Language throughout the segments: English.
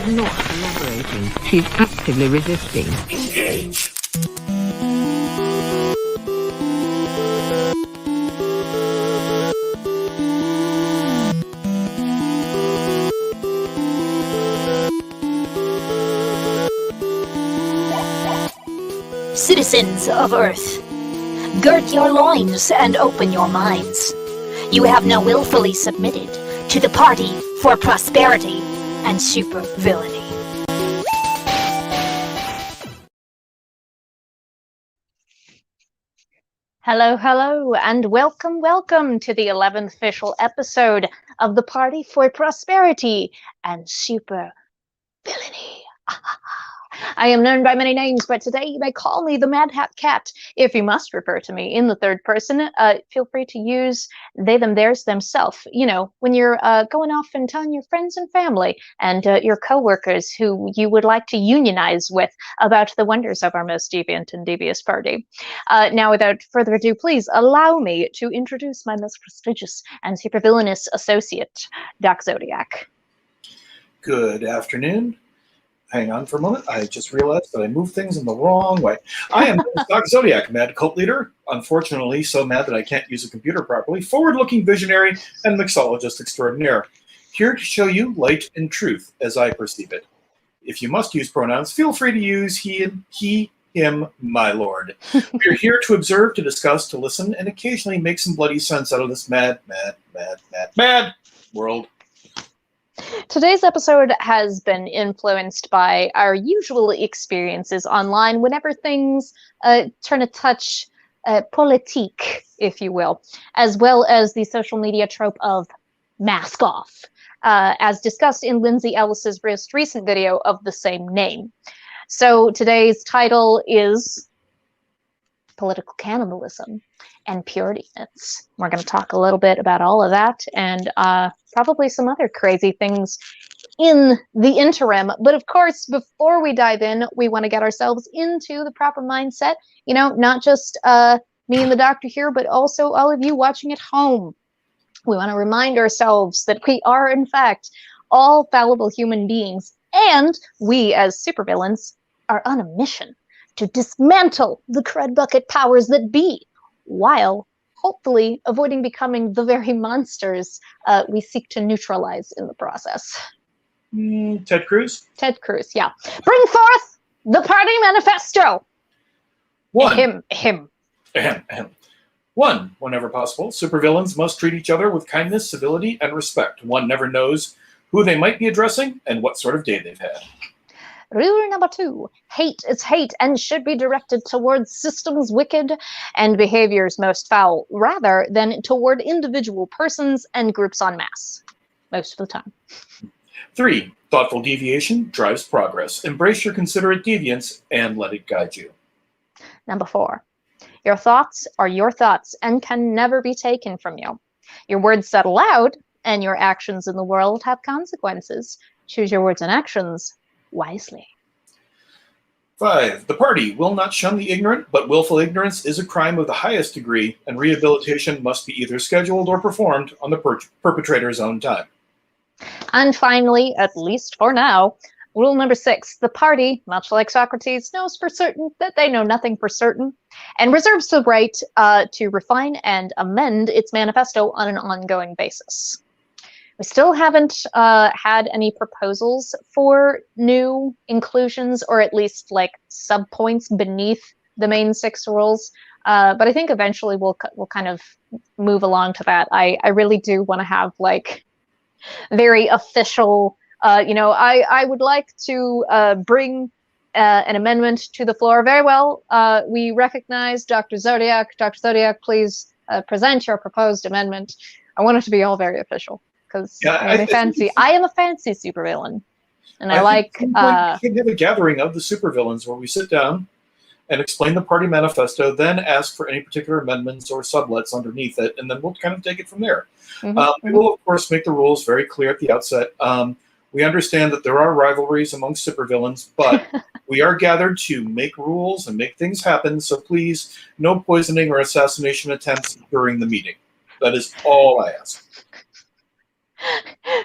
is not collaborating. She's actively resisting. Engage. Citizens of Earth, gird your loins and open your minds. You have now willfully submitted to the Party for Prosperity and Supervillainy. Hello, hello, and welcome to the 11th official episode of the Party for Prosperity and Supervillainy. I am known by many names, but today you may call me the Mad Hat Cat. If you must refer to me in the third person, feel free to use they, them, theirs, themself. You know, when you're going off and telling your friends and family and your coworkers who you would like to unionize with about the wonders of our most deviant and devious party. Now, without further ado, please allow me to introduce my most prestigious and supervillainous associate, Doc Zodiac. Good afternoon. Hang on for a moment. I just realized that I moved things in the wrong way. I am Doc Zodiac, mad cult leader. Unfortunately, so mad that I can't use a computer properly. Forward-looking visionary and mixologist extraordinaire. Here to show you light and truth as I perceive it. If you must use pronouns, feel free to use he, him, my lord. We're here to observe, to discuss, to listen, and occasionally make some bloody sense out of this mad world. Today's episode has been influenced by our usual experiences online whenever things turn to touch politique, if you will, as well as the social media trope of mask off, as discussed in Lindsay Ellis's most recent video of the same name. So today's title is Political Cannibalism and Purity Myths. We're going to talk a little bit about all of that and probably some other crazy things in the interim. But of course, before we dive in, we want to get ourselves into the proper mindset. You know, not just me and the doctor here, but also all of you watching at home. We want to remind ourselves that we are, in fact, all fallible human beings, and we, as supervillains, are on a mission to dismantle the crudbucket powers that be, while hopefully avoiding becoming the very monsters we seek to neutralize in the process. Ted Cruz? Ted Cruz, yeah. Bring forth the party manifesto! One. Him. One, whenever possible, supervillains must treat each other with kindness, civility, and respect. One never knows who they might be addressing and what sort of day they've had. Rule number 2, hate is hate and should be directed towards systems wicked and behaviors most foul, rather than toward individual persons and groups en masse, most of the time. 3, thoughtful deviation drives progress. Embrace your considerate deviance and let it guide you. Number 4, your thoughts are your thoughts and can never be taken from you. Your words said aloud and your actions in the world have consequences. Choose your words and actions wisely. 5, the party will not shun the ignorant, but willful ignorance is a crime of the highest degree, and rehabilitation must be either scheduled or performed on the perpetrator's own time. And finally, at least for now, rule number 6, the party, much like Socrates, knows for certain that they know nothing for certain, and reserves the right to refine and amend its manifesto on an ongoing basis. We still haven't had any proposals for new inclusions, or at least like subpoints beneath the main 6 rules. But I think eventually we'll kind of move along to that. I really do want to have like very official, I would like to bring an amendment to the floor. Very well. We recognize Dr. Zodiac. Dr. Zodiac, please present your proposed amendment. I want it to be all very official. Because I am a fancy supervillain, and I we can have a gathering of the supervillains where we sit down and explain the party manifesto, then ask for any particular amendments or sublets underneath it, and then we'll kind of take it from there. We will, of course, make the rules very clear at the outset. We understand that there are rivalries among supervillains, but we are gathered to make rules and make things happen. So please, no poisoning or assassination attempts during the meeting. That is all I ask.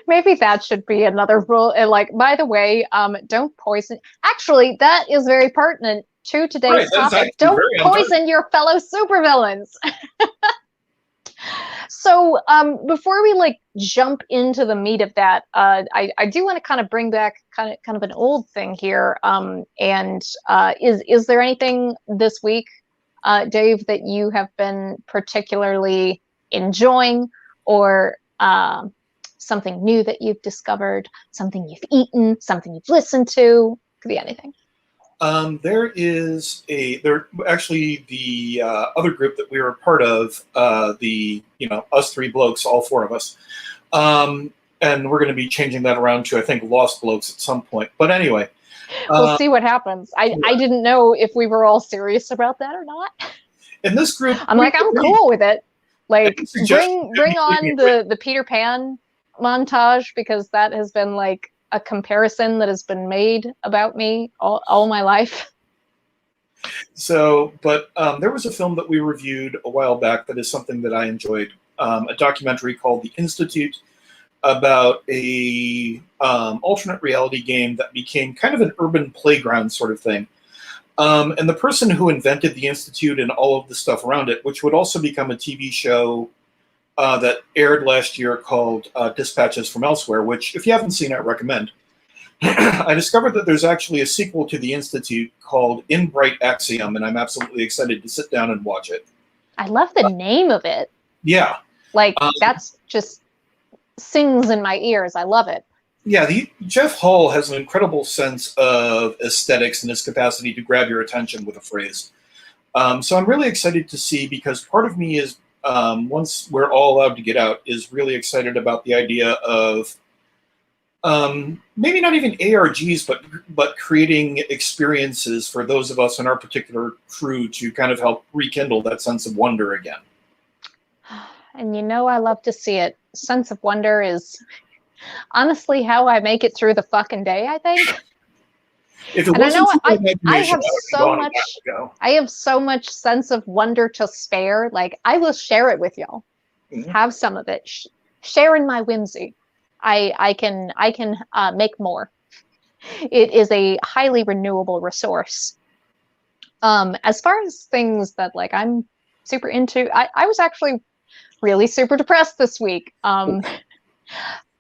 Maybe that should be another rule. And like, by the way, don't poison. Actually, that is very pertinent to today's topic. Don't poison your fellow supervillains. So, before we like jump into the meat of that, I do want to kind of bring back kind of an old thing here. Is there anything this week, Dave, that you have been particularly enjoying, or something new that you've discovered, something you've eaten, something you've listened to? Could be anything. There actually the other group that we were a part of, us three blokes, all four of us, and we're going to be changing that around to, I think, Lost Blokes at some point. But anyway, we'll see what happens. I didn't know if we were all serious about that or not. In this group, I'm cool with it. Like, bring on the Peter Pan montage, because that has been like a comparison that has been made about me all my life. So, but there was a film that we reviewed a while back that is something that I enjoyed, a documentary called The Institute, about a alternate reality game that became kind of an urban playground sort of thing. And the person who invented The Institute and all of the stuff around it, which would also become a TV show that aired last year called Dispatches from Elsewhere, which, if you haven't seen, I recommend. I discovered that there's actually a sequel to The Institute called In Bright Axiom, and I'm absolutely excited to sit down and watch it. I love the name of it. Yeah. Like, that's just sings in my ears. I love it. Yeah, Jeff Hall has an incredible sense of aesthetics and his capacity to grab your attention with a phrase. So I'm really excited to see, because part of me is, once we're all allowed to get out, is really excited about the idea of maybe not even ARGs, but creating experiences for those of us in our particular crew to kind of help rekindle that sense of wonder again. And I love to see it. Sense of wonder is honestly how I make it through the fucking day, I think. If it wasn't I have so much sense of wonder to spare. Like, I will share it with y'all. Mm-hmm. Have some of it. Share in my whimsy. I can make more. It is a highly renewable resource. As far as things that like I'm super into, I was actually really super depressed this week.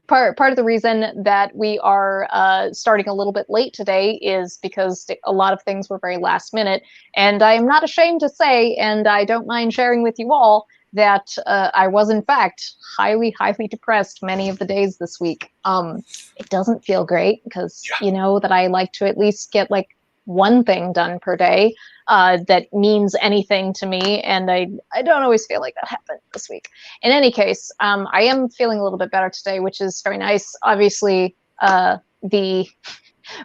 Part of the reason that we are starting a little bit late today is because a lot of things were very last minute, and I am not ashamed to say, and I don't mind sharing with you all, that I was in fact highly, highly depressed many of the days this week. It doesn't feel great, because you know that I like to at least get like one thing done per day that means anything to me, and I don't always feel like that happened this week. In any case, I am feeling a little bit better today, which is very nice. Obviously, the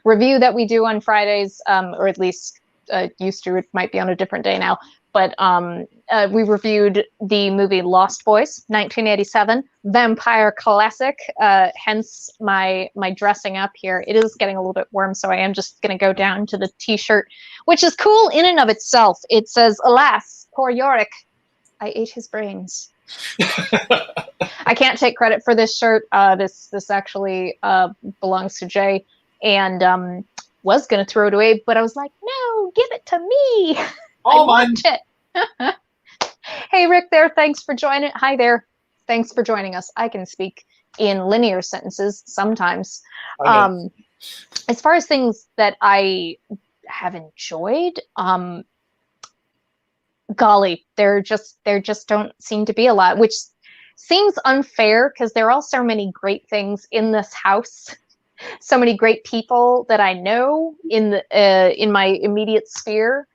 review that we do on Fridays, or at least used to, it might be on a different day now, but we reviewed the movie Lost Boys, 1987, vampire classic, hence my dressing up here. It is getting a little bit warm, so I am just going to go down to the t-shirt, which is cool in and of itself. It says, "Alas, poor Yorick, I ate his brains." I can't take credit for this shirt. This actually belongs to Jay, and was going to throw it away, but I was like, no, give it to me. I want it. Hey, Rick there. Thanks for joining. Hi there. Thanks for joining us. I can speak in linear sentences sometimes. As far as things that I have enjoyed, golly, there just don't seem to be a lot, which seems unfair because there are so many great things in this house. So many great people that I know in my immediate sphere.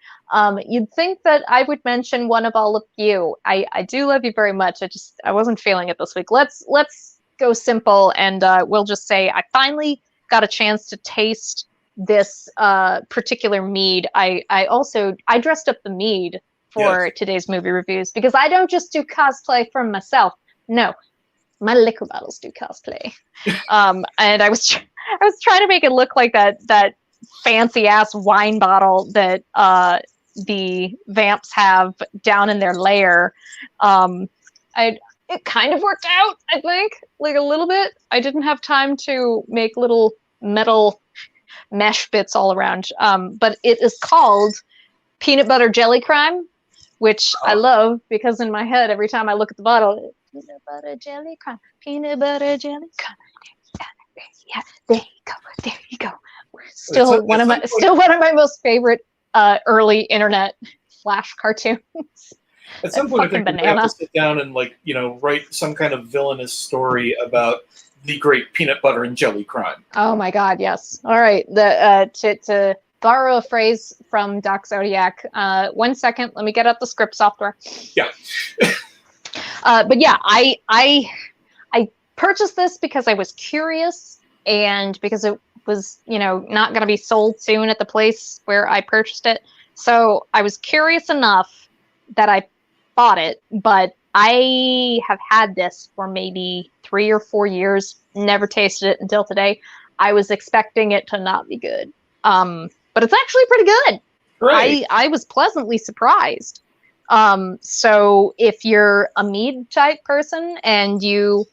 You'd think that I would mention one of all of you. I do love you very much. I wasn't feeling it this week. Let's go simple, and we'll just say I finally got a chance to taste this particular mead. I dressed up the mead for today's movie reviews, because I don't just do cosplay for myself. No, my liquor bottles do cosplay. And I was trying to make it look like that fancy ass wine bottle that the vamps have down in their lair. I it kind of worked out, I think, like a little bit. I didn't have time to make little metal mesh bits all around. But it is called Peanut Butter Jelly Crime, which I love because in my head, every time I look at the bottle, peanut butter jelly crime, peanut butter jelly crime. Yeah, there you go. Still one of my most favorite early internet Flash cartoons. At some point, I think we have to sit down and write some kind of villainous story about the great peanut butter and jelly crime. Oh my God, yes. All right, to borrow a phrase from Doc Zodiac. 1 second, let me get out the script software. Yeah. But yeah, I purchased this because I was curious and because it was, not going to be sold soon at the place where I purchased it. So I was curious enough that I bought it, but I have had this for maybe 3 or 4 years, never tasted it until today. I was expecting it to not be good. But it's actually pretty good. Right. I was pleasantly surprised. So if you're a mead type person and you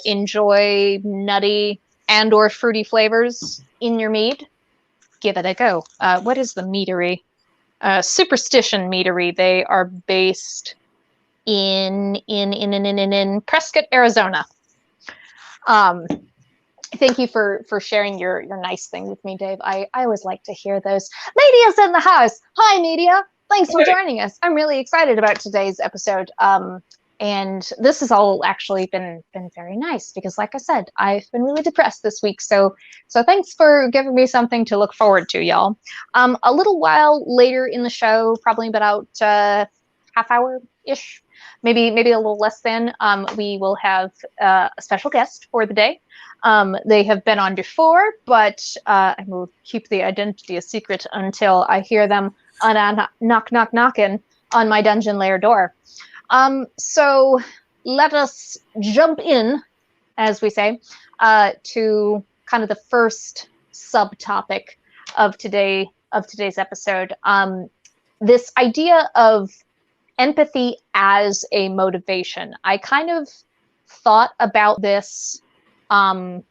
enjoy nutty and or fruity flavors in your mead, give it a go. What is the meadery? Superstition Meadery. They are based in Prescott, Arizona. Thank you for sharing your nice thing with me, Dave. I always like to hear those. Media's in the house. Hi, Media. Thanks for joining us. I'm really excited about today's episode. And this has all actually been very nice because, like I said, I've been really depressed this week. So thanks for giving me something to look forward to, y'all. A little while later in the show, probably about half hour-ish, maybe a little less than, we will have a special guest for the day. They have been on before, but I will keep the identity a secret until I hear them knocking on my dungeon lair door. So let us jump in, as we say, to kind of the first subtopic of today's episode. This idea of empathy as a motivation. I kind of thought about this a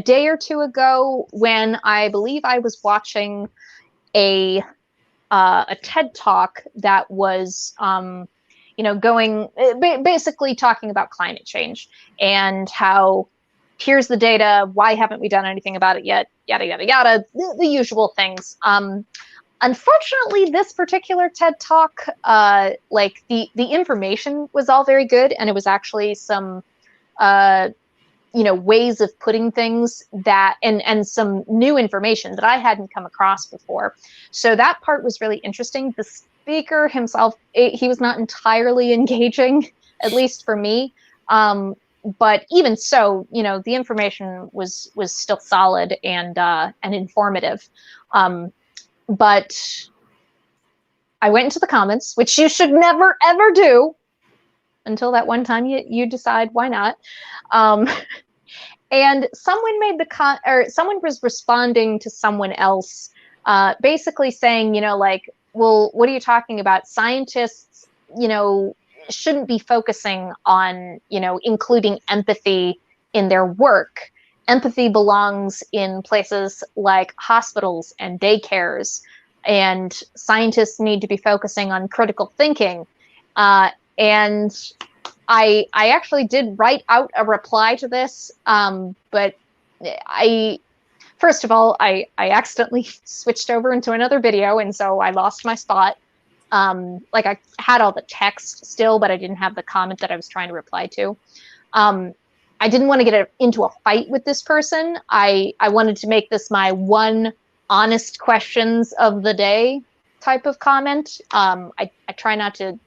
day or two ago when I believe I was watching a TED Talk that was, basically talking about climate change and how here's the data, why haven't we done anything about it yet, yada, yada, yada, the usual things. Unfortunately, this particular TED Talk, the information was all very good, and it was actually some ways of putting things that and some new information that I hadn't come across before. So that part was really interesting. The speaker himself, he was not entirely engaging, at least for me. But even so, the information was still solid and informative. But I went into the comments, which you should never ever do until that one time you decide why not. And someone made someone was responding to someone else, basically saying, well, what are you talking about? Scientists, shouldn't be focusing on, including empathy in their work. Empathy belongs in places like hospitals and daycares, and scientists need to be focusing on critical thinking. And I actually did write out a reply to this, but first of all, I accidentally switched over into another video, and so I lost my spot. I had all the text still, but I didn't have the comment that I was trying to reply to. I didn't want to get into a fight with this person. I wanted to make this my one honest questions of the day type of comment. I try not to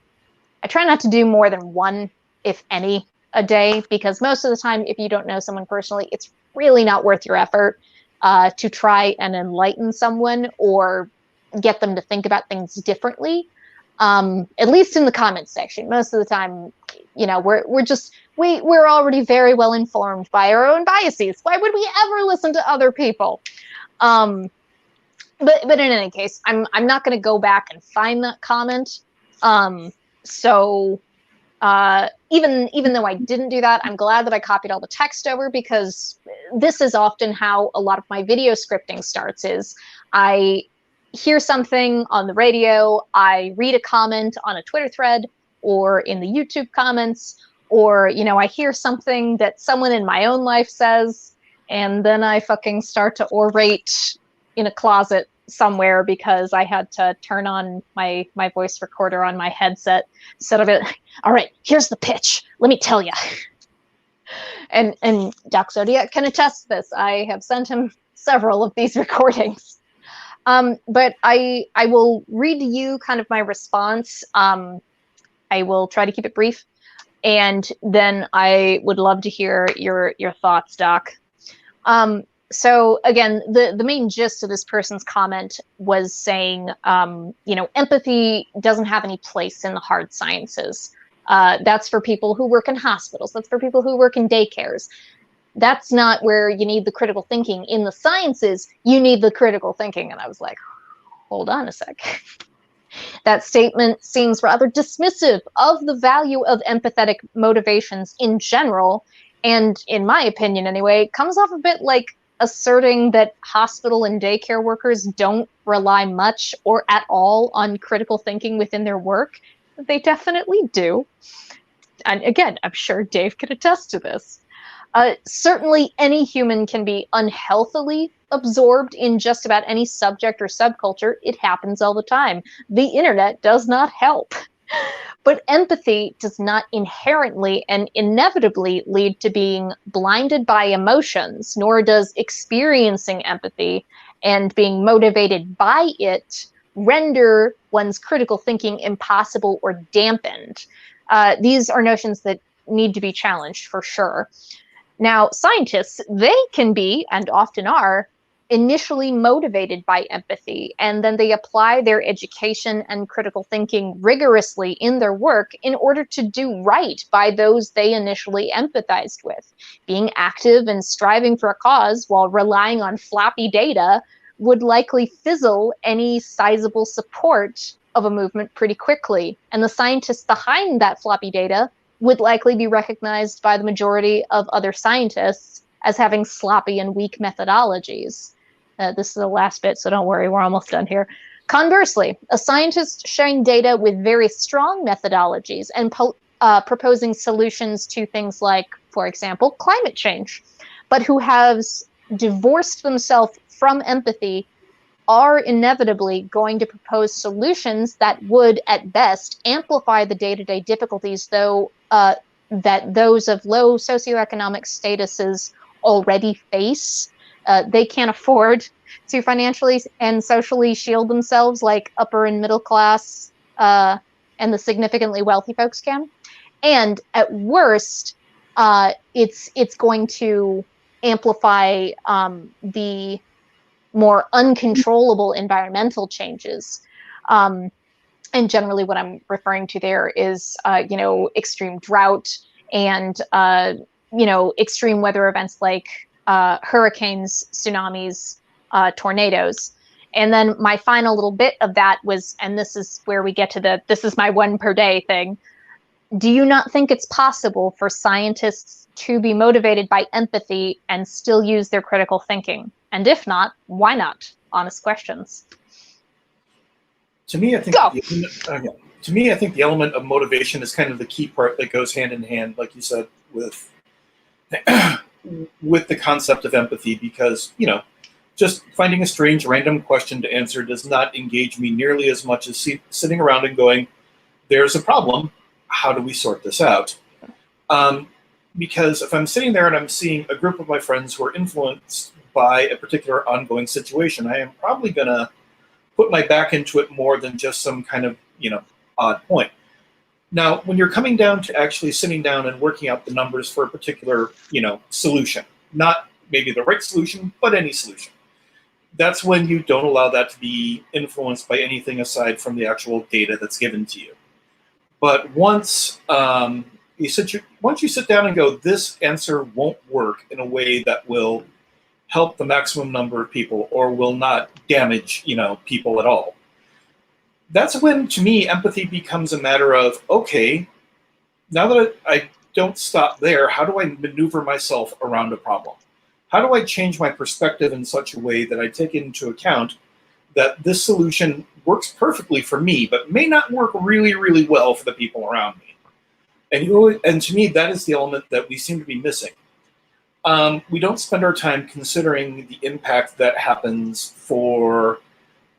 do more than one, if any, a day, because most of the time, if you don't know someone personally, it's really not worth your effort to try and enlighten someone or get them to think about things differently. At least in the comments section, most of the time, we're already very well informed by our own biases. Why would we ever listen to other people? But in any case, I'm not going to go back and find that comment. So even though I didn't do that, I'm glad that I copied all the text over, because this is often how a lot of my video scripting starts. Is I hear something on the radio, I read a comment on a Twitter thread or in the YouTube comments, or, you know, I hear something that someone in my own life says, and then I fucking start to orate in a closet somewhere because I had to turn on my voice recorder on my headset instead of it. All right, here's the pitch. Let me tell you. And Doc Zodiac can attest to this. I have sent him several of these recordings. But I will read to you kind of my response. I will try to keep it brief, and then I would love to hear your thoughts, Doc. So again, the main gist of this person's comment was saying, you know, empathy doesn't have any place in the hard sciences. That's for people who work in hospitals. That's for people who work in daycares. That's not where you need the critical thinking. In the sciences, you need the critical thinking. And I was like, hold on a sec. That statement seems rather dismissive of the value of empathetic motivations in general. And in my opinion, anyway, comes off a bit like asserting that hospital and daycare workers don't rely much or at all on critical thinking within their work. They definitely do. And again, I'm sure Dave could attest to this. Certainly any human can be unhealthily absorbed in just about any subject or subculture. It happens all the time. The internet does not help. But empathy does not inherently and inevitably lead to being blinded by emotions, nor does experiencing empathy and being motivated by it render one's critical thinking impossible or dampened. These are notions that need to be challenged for sure. Now, scientists, they can be, and often are, initially motivated by empathy, and then they apply their education and critical thinking rigorously in their work in order to do right by those they initially empathized with. Being active and striving for a cause while relying on floppy data would likely fizzle any sizable support of a movement pretty quickly, and the scientists behind that floppy data would likely be recognized by the majority of other scientists as having sloppy and weak methodologies. This is the last bit, so don't worry, we're almost done here. Conversely, a scientist sharing data with very strong methodologies and proposing solutions to things like, for example, climate change, but who has divorced themselves from empathy, are inevitably going to propose solutions that would, at best, amplify the day-to-day difficulties, though that those of low socioeconomic statuses already face. They can't afford to financially and socially shield themselves like upper and middle class and the significantly wealthy folks can. And at worst, it's going to amplify the more uncontrollable environmental changes. And generally what I'm referring to there is, you know, extreme drought and, you know, extreme weather events like hurricanes, tsunamis, tornadoes. And then my final little bit of that was, and this is where we get to this is my one per day thing. Do you not think it's possible for scientists to be motivated by empathy and still use their critical thinking? And if not, why not? Honest questions. To me, I think the element of motivation is kind of the key part that goes hand in hand, like you said, with the concept of empathy, because, you know, just finding a strange random question to answer does not engage me nearly as much as sitting around and going, there's a problem, how do we sort this out? Because if I'm sitting there and I'm seeing a group of my friends who are influenced by a particular ongoing situation, I am probably going to put my back into it more than just some kind of, you know, odd point. Now, when you're coming down to actually sitting down and working out the numbers for a particular, you know, solution, not maybe the right solution, but any solution, that's when you don't allow that to be influenced by anything aside from the actual data that's given to you. But once you sit down and go, this answer won't work in a way that will help the maximum number of people or will not damage, you know, people at all. That's when, to me, empathy becomes a matter of, okay, now that I don't stop there, how do I maneuver myself around a problem? How do I change my perspective in such a way that I take into account that this solution works perfectly for me, but may not work really, really well for the people around me? And to me, that is the element that we seem to be missing. We don't spend our time considering the impact that happens for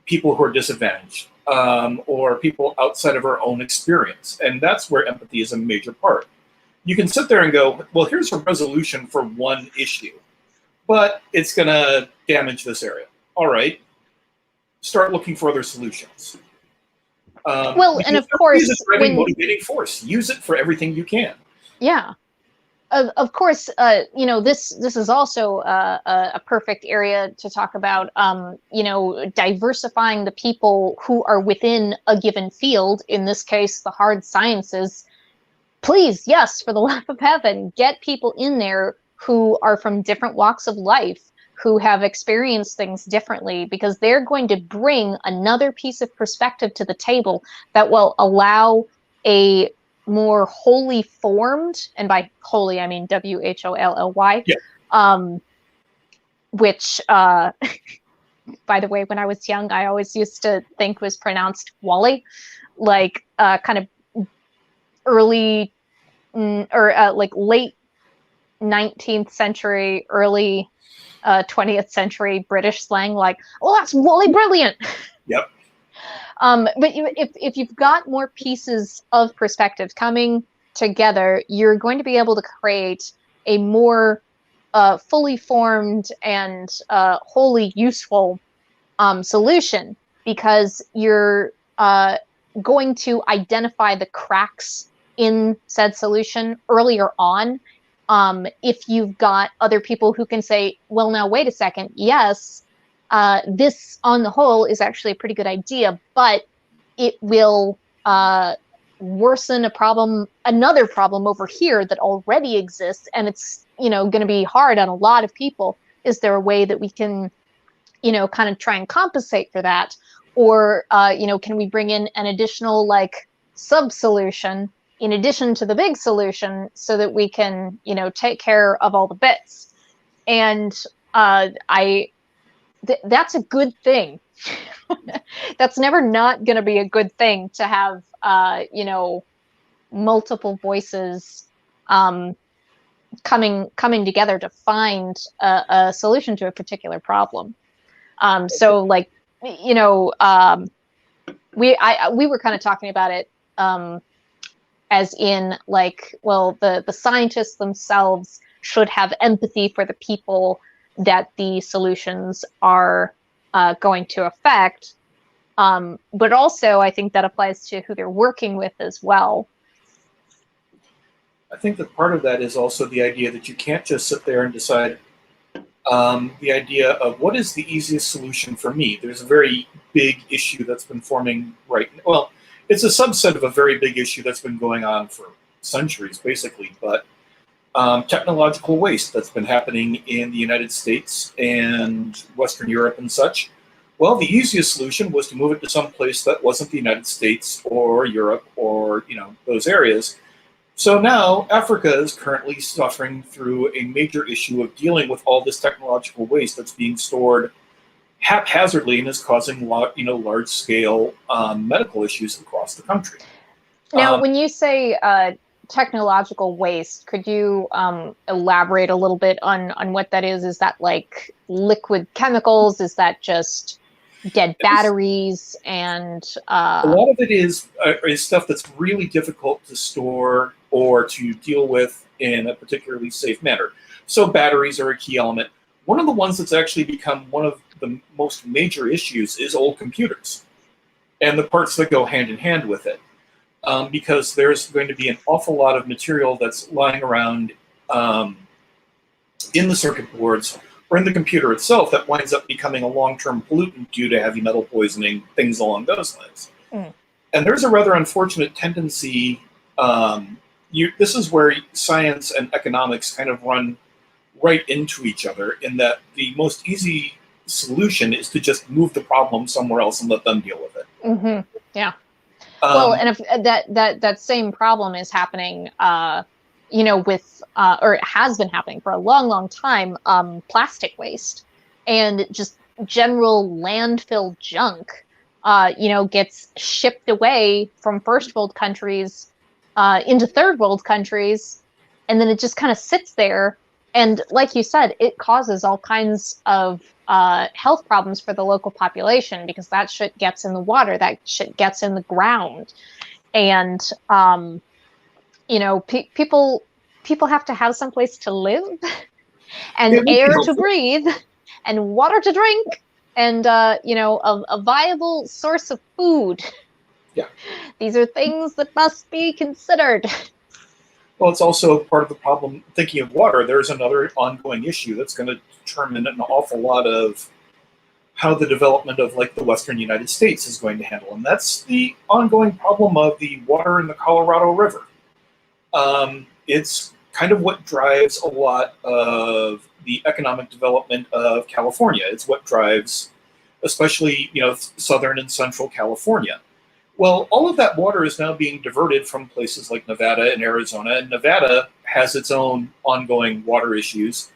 people who are disadvantaged, or people outside of our own experience. And that's where empathy is a major part. You can sit there and go, well, here's a resolution for one issue, but it's going to damage this area. All right, start looking for other solutions. Well, and of course, it's a driving, motivating force. Use it for everything you can. Yeah. Of course, you know, this is also a perfect area to talk about, you know, diversifying the people who are within a given field, in this case, the hard sciences. Please, yes, for the love of heaven, get people in there who are from different walks of life, who have experienced things differently, because they're going to bring another piece of perspective to the table that will allow a more wholly formed, and by wholly I mean WHOLLY, yeah. Which, by the way, when I was young, I always used to think was pronounced Wally, like kind of early or like late 19th century, early 20th century British slang, like, oh, that's Wally Brilliant. Yep. But if you've got more pieces of perspective coming together, you're going to be able to create a more fully formed and wholly useful solution, because you're going to identify the cracks in said solution earlier on. If you've got other people who can say, well, now, wait a second, yes, this on the whole is actually a pretty good idea, but it will worsen another problem over here that already exists, and it's, you know, going to be hard on a lot of people. Is there a way that we can, you know, kind of try and compensate for that? Or, you know, can we bring in an additional, like, sub-solution in addition to the big solution so that we can, you know, take care of all the bits? And that's a good thing. That's never not going to be a good thing to have, you know, multiple voices coming together to find a solution to a particular problem. So, like, you know, we were kind of talking about it as in, like, well, the scientists themselves should have empathy for the people that the solutions are going to affect. But also, I think that applies to who they're working with as well. I think that part of that is also the idea that you can't just sit there and decide the idea of what is the easiest solution for me. There's a very big issue that's been forming right now. Well, it's a subset of a very big issue that's been going on for centuries, basically, but technological waste that's been happening in the United States and Western Europe and such. Well, the easiest solution was to move it to some place that wasn't the United States or Europe or, you know, those areas. So now Africa is currently suffering through a major issue of dealing with all this technological waste that's being stored haphazardly and is causing, you know, large-scale medical issues across the country. Now, when you say technological waste, could you elaborate a little bit on what that is? Is that like liquid chemicals? Is that just dead batteries? And a lot of it is stuff that's really difficult to store or to deal with in a particularly safe manner. So batteries are a key element. One of the ones that's actually become one of the most major issues is old computers and the parts that go hand in hand with it. Because there's going to be an awful lot of material that's lying around in the circuit boards or in the computer itself that winds up becoming a long-term pollutant due to heavy metal poisoning, things along those lines. Mm. And there's a rather unfortunate tendency. This is where science and economics kind of run right into each other, in that the most easy solution is to just move the problem somewhere else and let them deal with it. Mm-hmm. Yeah. Well, and if that same problem is happening, with or it has been happening for a long time, plastic waste and just general landfill junk, gets shipped away from first world countries into third world countries, and then it just kind of sits there. And like you said, it causes all kinds of health problems for the local population because that shit gets in the water, that shit gets in the ground, and people have to have some place to live, and air to breathe, and water to drink, and a viable source of food. Yeah, these are things that must be considered. Well, it's also part of the problem. Thinking of water, there's another ongoing issue that's going to determine an awful lot of how the development of like the Western United States is going to handle, and that's the ongoing problem of the water in the Colorado River. It's kind of what drives a lot of the economic development of California. It's what drives, especially Southern and Central California. Well, all of that water is now being diverted from places like Nevada and Arizona, and Nevada has its own ongoing water issues,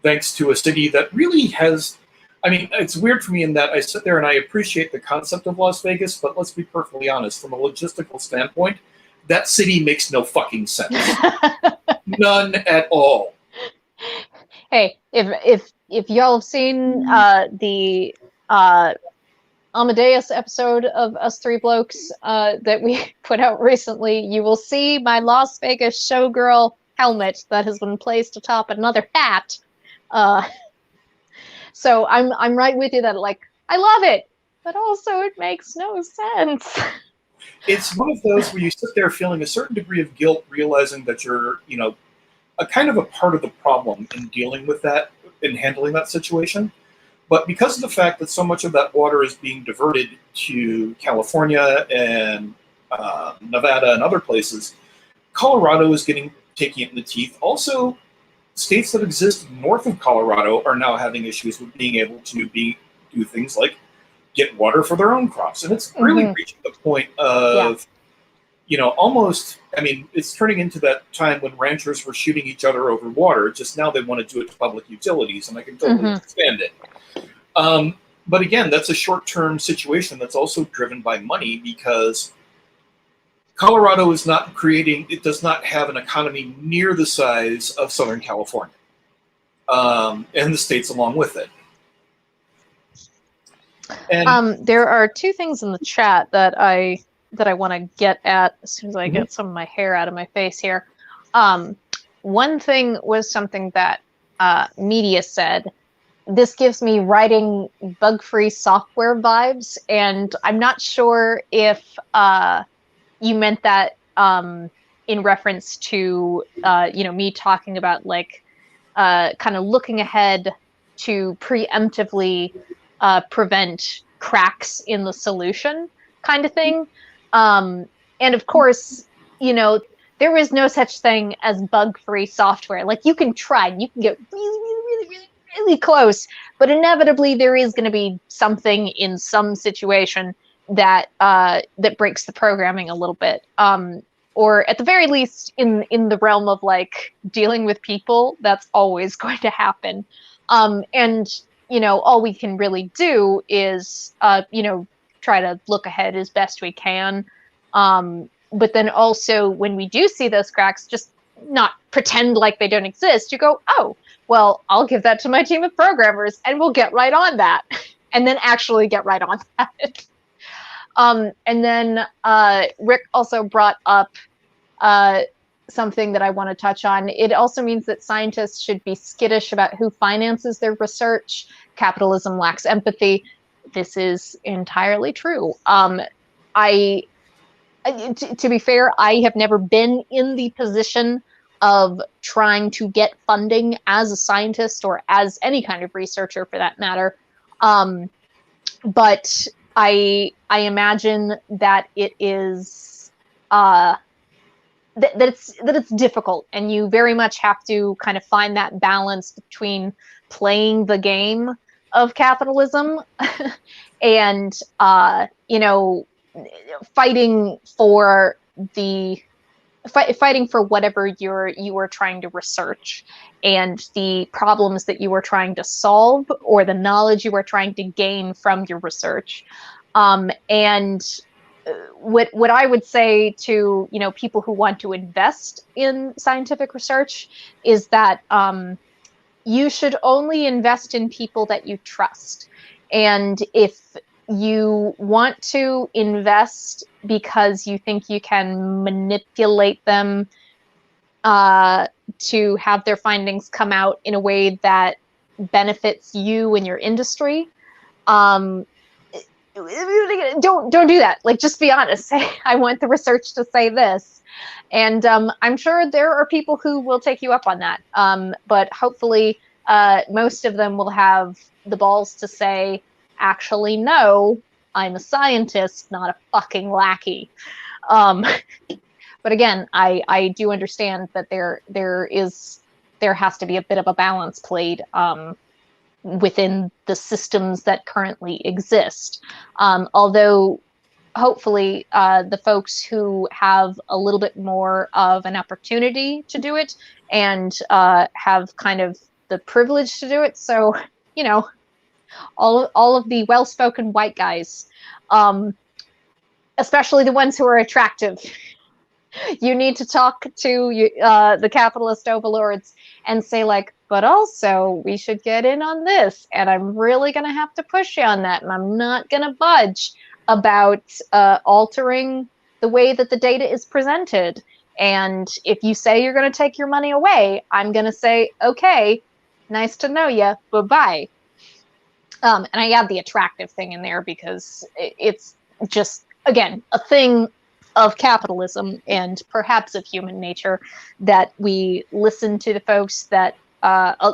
thanks to a city that really has. I mean, it's weird for me in that I sit there and I appreciate the concept of Las Vegas, but let's be perfectly honest, from a logistical standpoint, that city makes no fucking sense. None at all. Hey, if y'all have seen the Amadeus episode of Us Three Blokes that we put out recently, you will see my Las Vegas showgirl helmet that has been placed atop another hat. So I'm right with you that, like, I love it, but also it makes no sense. It's one of those where you sit there feeling a certain degree of guilt, realizing that you're, a kind of a part of the problem in dealing with that, in handling that situation. But because of the fact that so much of that water is being diverted to California and Nevada and other places, Colorado is taking it in the teeth. Also, states that exist north of Colorado are now having issues with being able to do things like get water for their own crops. And it's really reaching the point of, almost, I mean, it's turning into that time when ranchers were shooting each other over water. Just now they want to do it to public utilities, and I can totally understand it. But again, that's a short-term situation that's also driven by money, because Colorado is not it does not have an economy near the size of Southern California, and the states along with it. And there are two things in the chat that I want to get at as soon as I get some of my hair out of my face here. One thing was something that Media said. This gives me writing bug-free software vibes, and I'm not sure if you meant that in reference to me talking about like kind of looking ahead to preemptively prevent cracks in the solution kind of thing. And of course, there is no such thing as bug-free software. Like, you can try, and you can get really close, but inevitably there is going to be something in some situation that breaks the programming a little bit, or at the very least in the realm of like dealing with people, that's always going to happen. And all we can really do is try to look ahead as best we can, but then also when we do see those cracks, just not pretend like they don't exist. You go, oh, well, I'll give that to my team of programmers and we'll get right on that. And then actually get right on that. And then Rick also brought up something that I want to touch on. It also means that scientists should be skittish about who finances their research. Capitalism lacks empathy. This is entirely true. To be fair, I have never been in the position of trying to get funding as a scientist or as any kind of researcher for that matter. But I imagine that it is that it's difficult, and you very much have to kind of find that balance between playing the game of capitalism and fighting for fighting for whatever you were trying to research and the problems that you were trying to solve or the knowledge you were trying to gain from your research. And what I would say to people who want to invest in scientific research is that you should only invest in people that you trust. And if you want to invest because you think you can manipulate them to have their findings come out in a way that benefits you and your industry, don't do that. Like, just be honest. Say, I want the research to say this. And I'm sure there are people who will take you up on that. But hopefully most of them will have the balls to say, actually, no, I'm a scientist, not a fucking lackey. But again, I do understand that there has to be a bit of a balance played within the systems that currently exist. Although hopefully the folks who have a little bit more of an opportunity to do it and have kind of the privilege to do it. So, all of the well-spoken white guys, especially the ones who are attractive, you need to talk to the capitalist overlords and say, like, but also we should get in on this, and I'm really going to have to push you on that, and I'm not going to budge about altering the way that the data is presented. And if you say you're going to take your money away, I'm going to say, okay, nice to know you, bye-bye. And I add the attractive thing in there because it's just, again, a thing of capitalism and perhaps of human nature that we listen to the folks that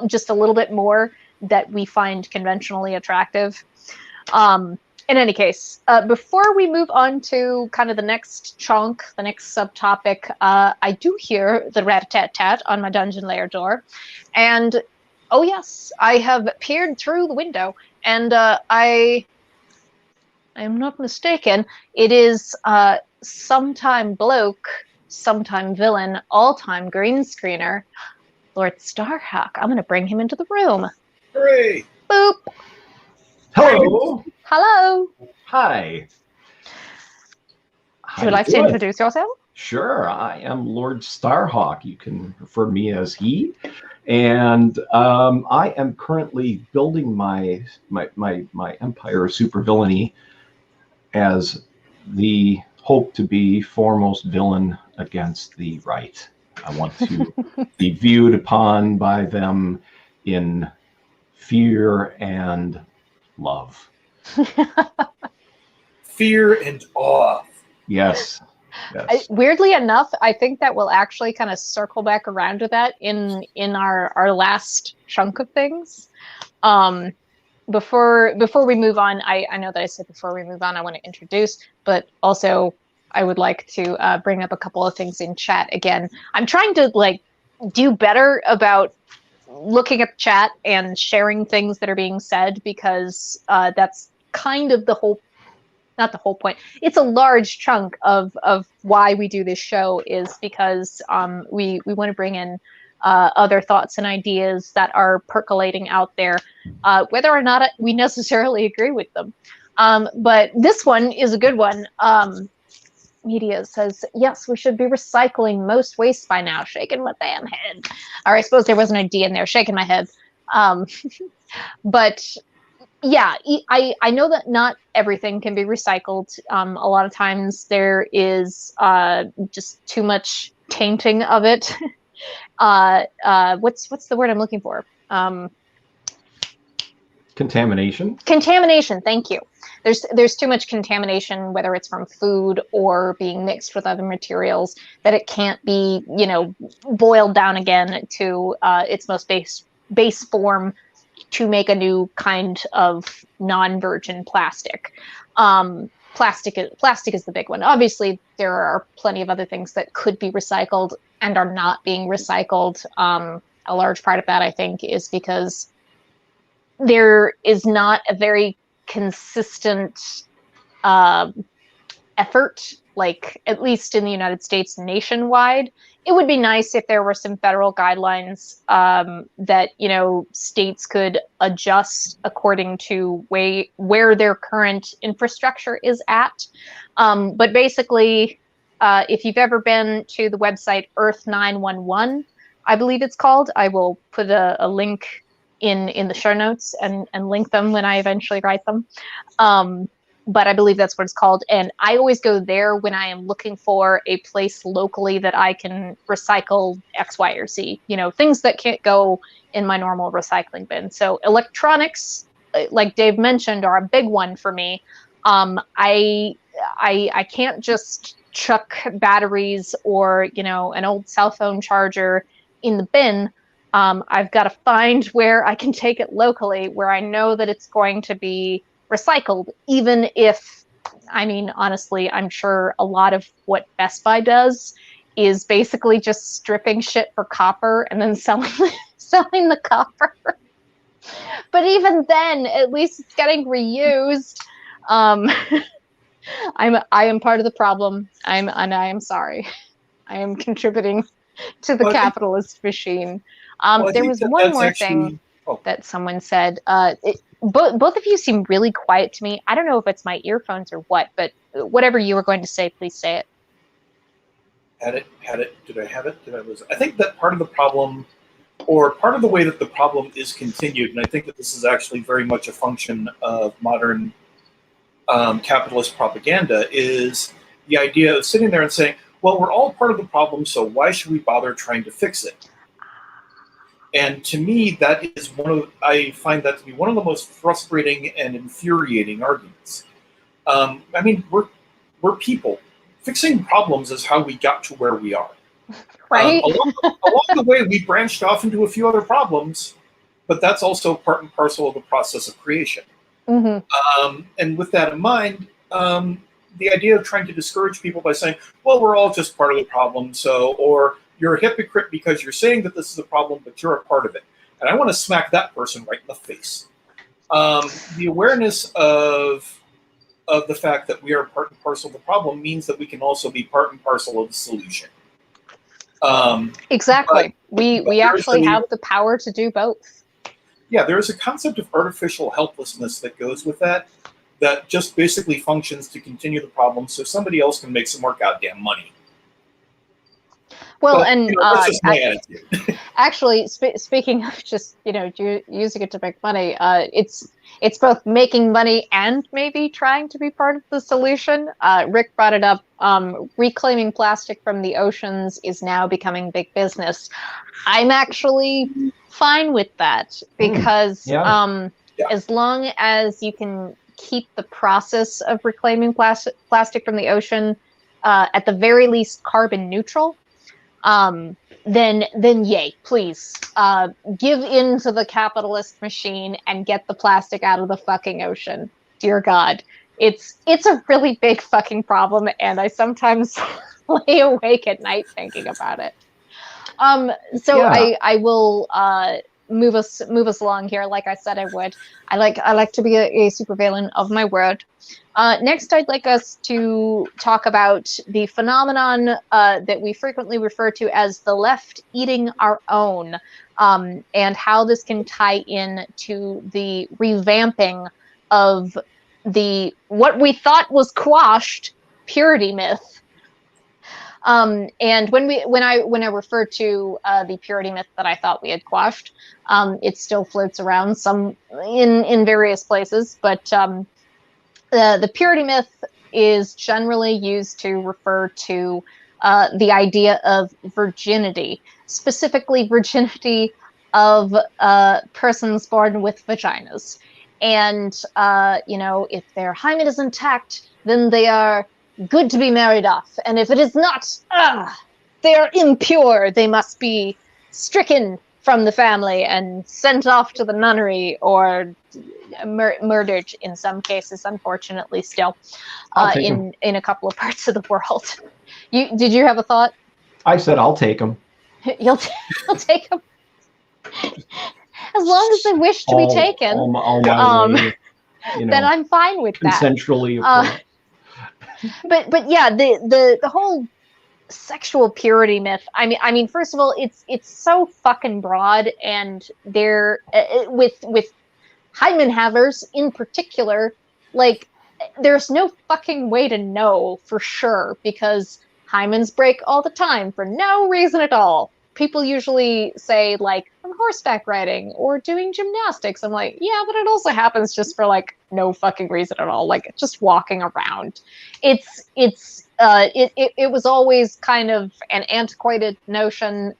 just a little bit more that we find conventionally attractive. In any case, before we move on to kind of the next chunk, the next subtopic, I do hear the rat-a-tat-tat on my dungeon lair door. And, oh yes, I have peered through the window, and I am not mistaken. It is sometime bloke, sometime villain, all-time green screener, Lord Starhawk. I'm going to bring him into the room. Hooray! Boop! Hello. Hello. Hi. Would you like to introduce yourself? Sure. I am Lord Starhawk. You can refer to me as he. And I am currently building my empire of supervillainy as the hope to be foremost villain against the right. I want to be viewed upon by them in fear and love. Fear and awe. Yes. Weirdly enough, I think that we'll actually kind of circle back around to that in our last chunk of things. Before we move on, I know that I said before we move on, I want to introduce, but also I would like to bring up a couple of things in chat again. I'm trying to do better about looking at the chat and sharing things that are being said, because that's kind of not the whole point. It's a large chunk of why we do this show, is because we want to bring in other thoughts and ideas that are percolating out there, whether or not we necessarily agree with them. But this one is a good one. Media says, yes, we should be recycling most waste by now. Shaking my damn head. Or I suppose there was an idea in there, shaking my head. But yeah, I know that not everything can be recycled. A lot of times there is just too much tainting of it. What's the word I'm looking for? Contamination. Contamination. Thank you. There's too much contamination, whether it's from food or being mixed with other materials, that it can't be, boiled down again to its most base form to make a new kind of non-virgin plastic. Plastic is the big one. Obviously, there are plenty of other things that could be recycled and are not being recycled. A large part of that, I think, is because there is not a very consistent effort, like at least in the United States nationwide. It would be nice if there were some federal guidelines that, you know, states could adjust according to where their current infrastructure is at. But basically, if you've ever been to the website Earth 911, I believe it's called, I will put a link in the show notes and link them when I eventually write them. But I believe that's what it's called. And I always go there when I am looking for a place locally that I can recycle X, Y, or Z, you know, things that can't go in my normal recycling bin. So electronics, like Dave mentioned, are a big one for me. I can't just chuck batteries or, you know, an old cell phone charger in the bin. I've got to find where I can take it locally, where I know that it's going to be recycled, even if, I mean, honestly, I'm sure a lot of what Best Buy does is basically just stripping shit for copper and then selling the copper. But even then, at least it's getting reused. I am part of the problem. I am sorry. I am contributing to the capitalist machine. There was one more thing that someone said. Both of you seem really quiet to me. I don't know if it's my earphones or what, but whatever you were going to say, please say it. Had it. Did I have it? Did I lose it? I think that part of the problem, or part of the way that the problem is continued, and I think that this is actually very much a function of modern capitalist propaganda, is the idea of sitting there and saying, well, we're all part of the problem, so why should we bother trying to fix it? And to me, that is I find that to be one of the most frustrating and infuriating arguments. I mean, we're people. Fixing problems is how we got to where we are. Right? Along the way, we branched off into a few other problems, but that's also part and parcel of the process of creation. Mm-hmm. And with that in mind, the idea of trying to discourage people by saying, well, we're all just part of the problem, or you're a hypocrite because you're saying that this is a problem, but you're a part of it. And I want to smack that person right in the face. The awareness of the fact that we are part and parcel of the problem means that we can also be part and parcel of the solution. Exactly. We actually have the power to do both. Yeah, there is a concept of artificial helplessness that goes with that just basically functions to continue the problem so somebody else can make some more goddamn money. Well, but, and that's just my attitude. Actually, speaking of just, you know, using it to make money, it's both making money and maybe trying to be part of the solution. Rick brought it up. Reclaiming plastic from the oceans is now becoming big business. I'm actually fine with that because as long as you can keep the process of reclaiming plastic from the ocean at the very least carbon neutral, then yay, please give in to the capitalist machine and get the plastic out of the fucking ocean. Dear God, it's a really big fucking problem, and I sometimes lay awake at night thinking about it. I will move us along here, like I said I would. I like to be a supervillain of my word. Next, I'd like us to talk about the phenomenon that we frequently refer to as the left eating our own, and how this can tie in to the revamping of what we thought was quashed purity myth. And when I refer to the purity myth that I thought we had quashed, it still floats around some in various places, but the purity myth is generally used to refer to the idea of virginity, specifically virginity of persons born with vaginas. And, if their hymen is intact, then they are good to be married off. And if it is not, they are impure. They must be stricken from the family and sent off to the nunnery or murdered in some cases, unfortunately, still in a couple of parts of the world. Did you have a thought? I said I'll take them. You'll take them as long as they wish to be taken. All my way, then I'm fine with that. Consensually. But yeah, the whole sexual purity myth. I mean, first of all, it's so fucking broad, and there with hymen havers in particular, like there's no fucking way to know for sure because hymens break all the time for no reason at all. People usually say like from horseback riding or doing gymnastics. I'm like, yeah, but it also happens just for like no fucking reason at all, like just walking around. It was always kind of an antiquated notion.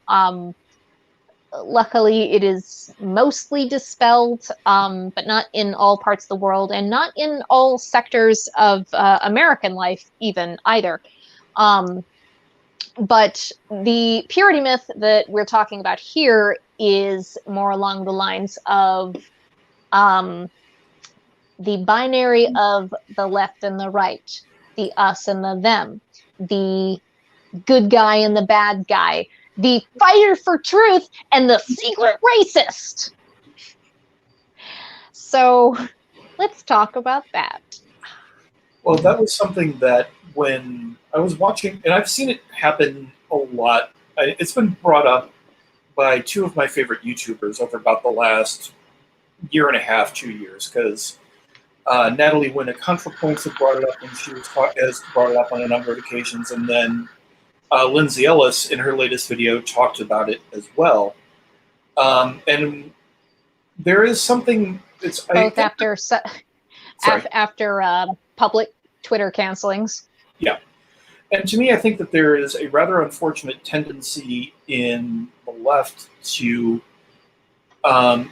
Luckily, it is mostly dispelled, but not in all parts of the world and not in all sectors of American life even either. But the purity myth that we're talking about here is more along the lines of the binary of the left and the right, the us and the them, the good guy and the bad guy, the fighter for truth and the secret racist. So let's talk about that. Well, that was something that when I was watching, and I've seen it happen a lot. It's been brought up by two of my favorite YouTubers over about the last year and a half, 2 years, because Natalie Wynn at ContraPoints had brought it up, and she has brought it up on a number of occasions, and then Lindsay Ellis in her latest video talked about it as well. And there is something. It's both after public Twitter cancelings. Yeah. And to me, I think that there is a rather unfortunate tendency in the left to, for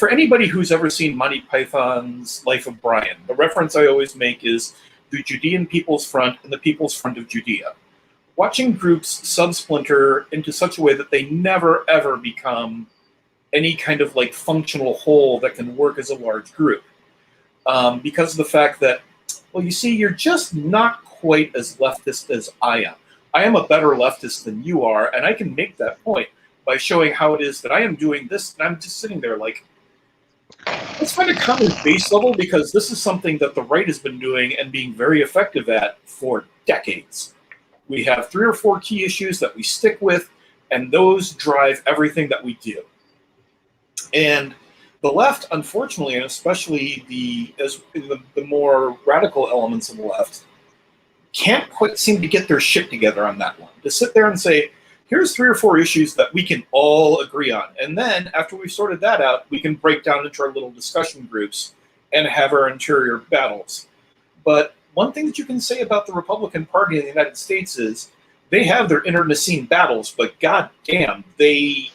anybody who's ever seen Monty Python's Life of Brian, the reference I always make is the Judean People's Front and the People's Front of Judea. Watching groups sub-splinter into such a way that they never, ever become any kind of like functional whole that can work as a large group. Because of the fact that, well, you see, you're just not quite as leftist as I am. I am a better leftist than you are, and I can make that point by showing how it is that I am doing this, and I'm just sitting there like, let's find a common base level, because this is something that the right has been doing and being very effective at for decades. We have 3 or 4 key issues that we stick with, and those drive everything that we do. And the left, unfortunately, and especially the more radical elements of the left, can't quite seem to get their shit together on that one. To sit there and say, here's 3 or 4 issues that we can all agree on. And then after we've sorted that out, we can break down into our little discussion groups and have our interior battles. But one thing that you can say about the Republican Party in the United States is they have their internecine battles, but goddamn, they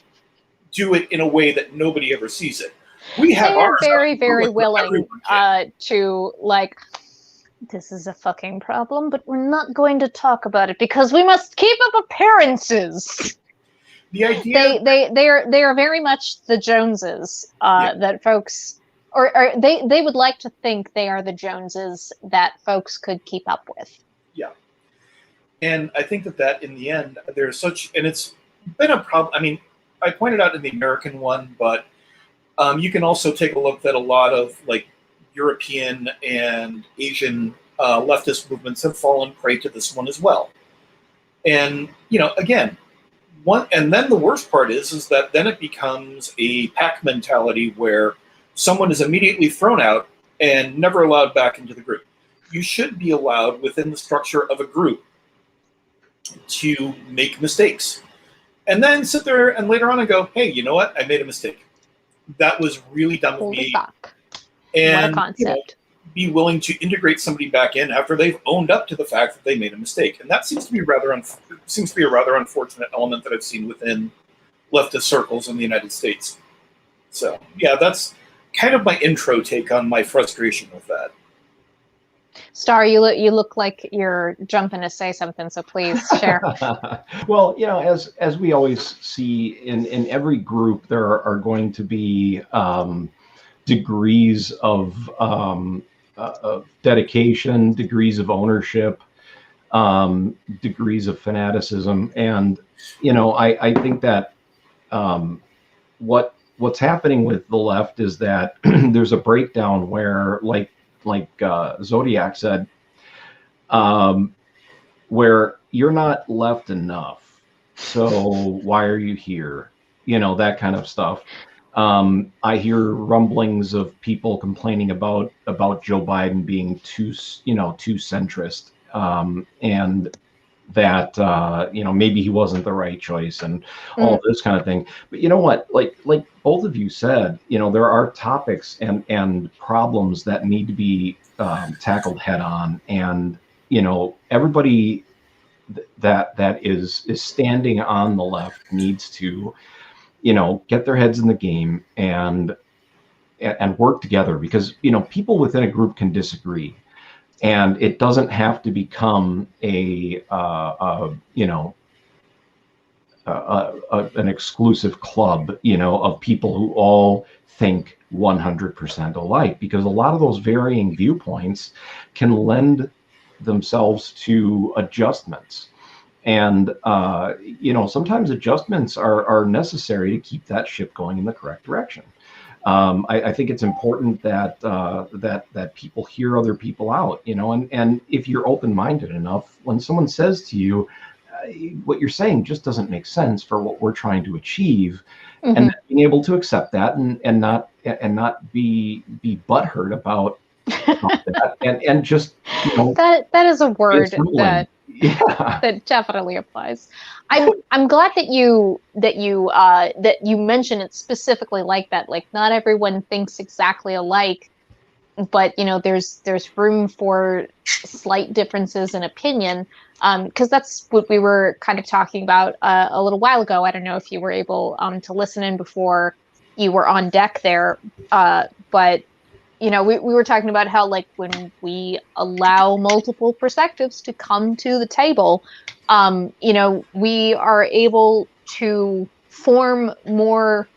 do it in a way that nobody ever sees it. We have ours very, very willing to, like, this is a fucking problem, but we're not going to talk about it because we must keep up appearances. The idea they are very much the Joneses that folks, or they would like to think they are the Joneses that folks could keep up with. Yeah, and I think that in the end there's such, and it's been a problem. I mean, I pointed out in the American one, but you can also take a look that a lot of like European and Asian leftist movements have fallen prey to this one as well. And again, and then the worst part is that then it becomes a pack mentality where someone is immediately thrown out and never allowed back into the group. You should be allowed within the structure of a group to make mistakes. And then sit there and later on and go, hey, you know what? I made a mistake. That was really dumb of me. Fuck. And what a concept. Be willing to integrate somebody back in after they've owned up to the fact that they made a mistake. And that seems to be a rather unfortunate element that I've seen within leftist circles in the United States. So yeah, that's kind of my intro take on my frustration with that. Star, you look like you're jumping to say something, so please share. Well, as we always see in every group, there are going to be degrees of dedication, degrees of ownership, degrees of fanaticism, and I think that what's happening with the left is that there's a breakdown where, like Zodiac said, where you're not left enough. So why are you here? You know, that kind of stuff. I hear rumblings of people complaining about Joe Biden being too centrist, and that maybe he wasn't the right choice and all of this kind of thing. But you know what? Like both of you said, there are topics and problems that need to be tackled head on, and everybody that is standing on the left needs to get their heads in the game and work together, because people within a group can disagree, and it doesn't have to become an exclusive club of people who all think 100% alike, because a lot of those varying viewpoints can lend themselves to adjustments. And sometimes adjustments are necessary to keep that ship going in the correct direction. I think it's important that that people hear other people out, and if you're open-minded enough, when someone says to you, what you're saying just doesn't make sense for what we're trying to achieve, and being able to accept that and not be butthurt about that, and just that is a word that yeah. that definitely applies. I'm glad that you mention it specifically like that. Like, not everyone thinks exactly alike, but there's room for slight differences in opinion, because that's what we were kind of talking about a little while ago. I don't know if you were able to listen in before you were on deck there, but we were talking about how, like, when we allow multiple perspectives to come to the table, we are able to form more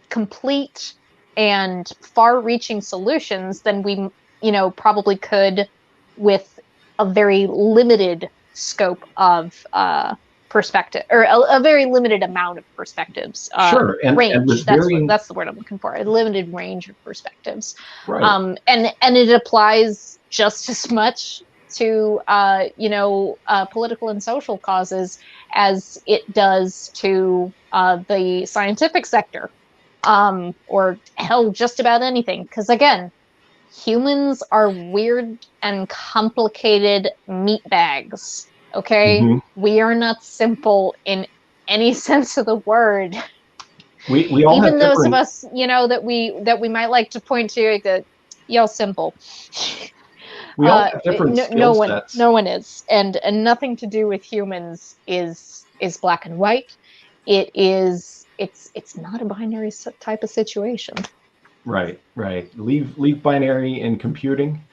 complete and far-reaching solutions than we, probably could with a very limited scope of perspective, or a very limited amount of perspectives. Sure, and range. That's the word I'm looking for. A limited range of perspectives. Right. And it applies just as much to political and social causes as it does to the scientific sector, or hell, just about anything. Because again, humans are weird and complicated meat bags. Okay, we are not simple in any sense of the word. We all even have those of us, that we might like to point to that y'all simple. We all have different skill sets. No one is, and nothing to do with humans is black and white. It's not a binary type of situation. Right. Leave binary in computing,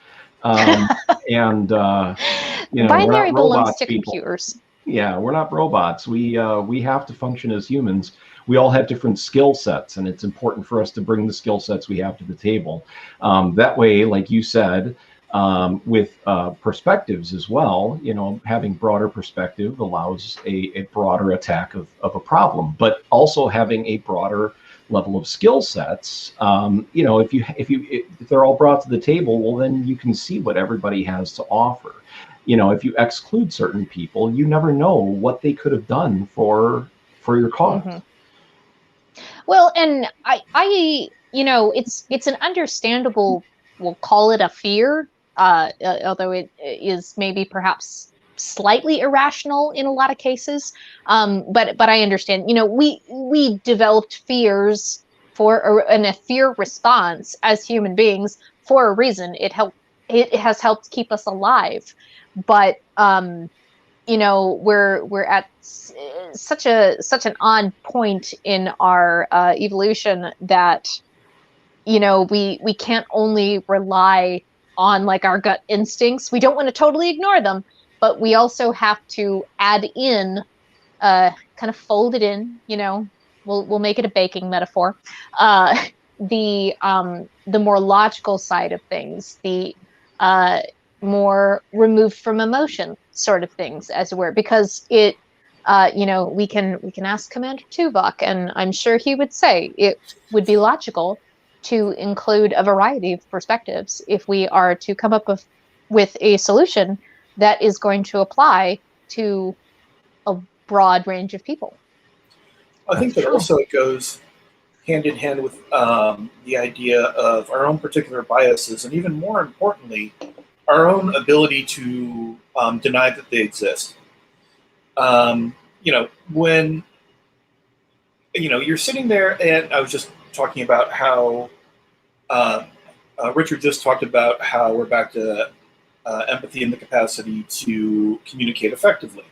and binary belongs to computers. Yeah, we're not robots. We have to function as humans. We all have different skill sets, and it's important for us to bring the skill sets we have to the table. That way, like you said, with perspectives as well, having broader perspective allows a broader attack of a problem, but also having a broader level of skill sets. If they're all brought to the table, well, then you can see what everybody has to offer. If you exclude certain people, you never know what they could have done for your cause. Well, and I it's an understandable, we'll call it a fear, although it is maybe perhaps slightly irrational in a lot of cases. But I understand, we developed fears and a fear response as human beings for a reason. It has helped keep us alive. But we're at such an odd point in our evolution that we can't only rely on, like, our gut instincts. We don't want to totally ignore them, but we also have to add in, kind of fold it in. We'll make it a baking metaphor. The more logical side of things, the more removed from emotion sort of things, as it were, because it, we can ask Commander Tuvok, and I'm sure he would say it would be logical to include a variety of perspectives if we are to come up with with a solution that is going to apply to a broad range of people. I think that also it goes hand in hand with the idea of our own particular biases, and even more importantly, our own ability to deny that they exist. When you're sitting there, and I was just talking about how Richard just talked about how we're back to empathy and the capacity to communicate effectively.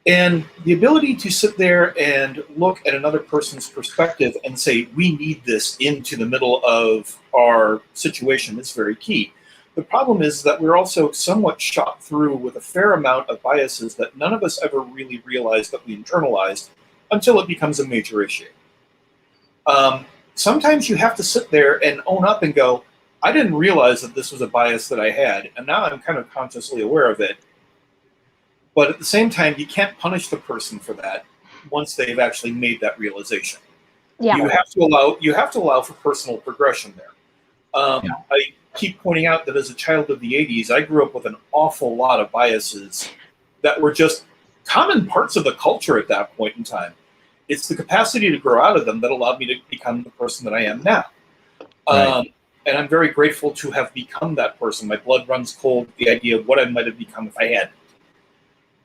And the ability to sit there and look at another person's perspective and say, we need this into the middle of our situation is very key. The problem is that we're also somewhat shot through with a fair amount of biases that none of us ever really realized that we internalized until it becomes a major issue. Sometimes you have to sit there and own up and go, I didn't realize that this was a bias that I had, and now I'm kind of consciously aware of it. But at the same time, you can't punish the person for that once they've actually made that realization. Yeah. You have to allow for personal progression there. I keep pointing out that as a child of the 80s, I grew up with an awful lot of biases that were just common parts of the culture at that point in time. It's the capacity to grow out of them that allowed me to become the person that I am now. Right. And I'm very grateful to have become that person. My blood runs cold with the idea of what I might have become if I hadn't.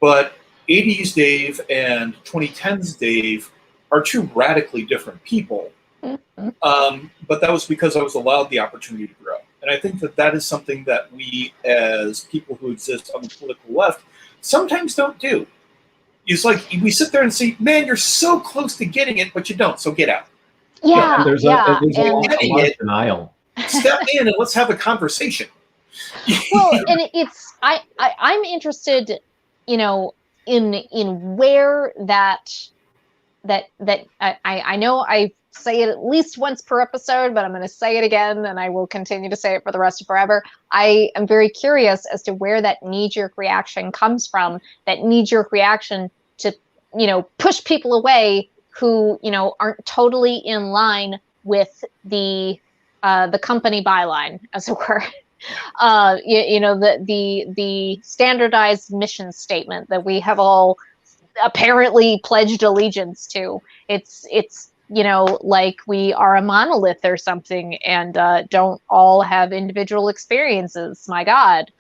But 80s Dave and 2010s Dave are two radically different people. Mm-hmm. But that was because I was allowed the opportunity to grow. And I think that that is something that we, as people who exist on the political left, sometimes don't do. It's like we sit there and say, man, you're so close to getting it, but you don't, so get out. Yeah, there's a lot of denial. Step in and let's have a conversation. Well, and I'm interested, in where that I know I say it at least once per episode, but I'm going to say it again, and I will continue to say it for the rest of forever. I am very curious as to where that knee-jerk reaction comes from. That knee-jerk reaction to, push people away who, aren't totally in line with the company byline, as it were. The standardized mission statement that we have all apparently pledged allegiance to. It's like we are a monolith or something, and don't all have individual experiences. My God.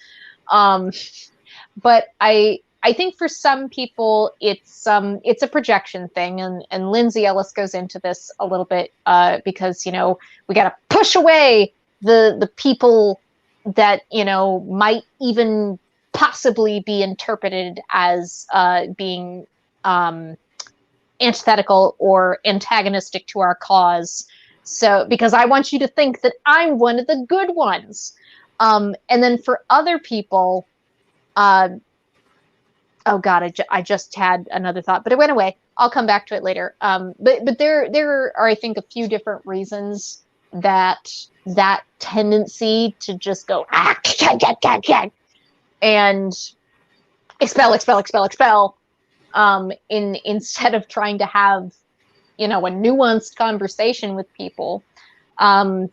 But I think for some people it's a projection thing, and Lindsay Ellis goes into this a little bit because we got to push away the people that might even possibly be interpreted as being antithetical or antagonistic to our cause. So because I want you to think that I'm one of the good ones. And then for other people, oh God, I just had another thought, but it went away. I'll come back to it later. But there are, I think, a few different reasons that tendency to just go and expel, instead of trying to have a nuanced conversation with people. I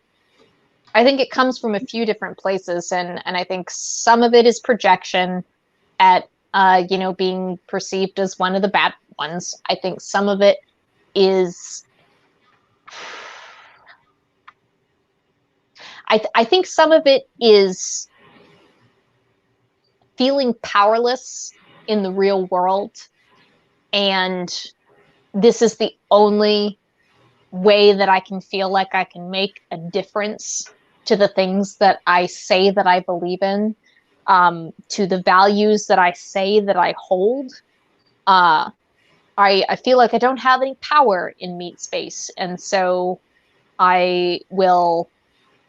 think it comes from a few different places, and I think some of it is projection at being perceived as one of the bad ones. I think some of it is I think some of it is feeling powerless in the real world, and this is the only way that I can feel like I can make a difference to the things that I say that I believe in, to the values that I say that I hold. I feel like I don't have any power in meat space, and so I will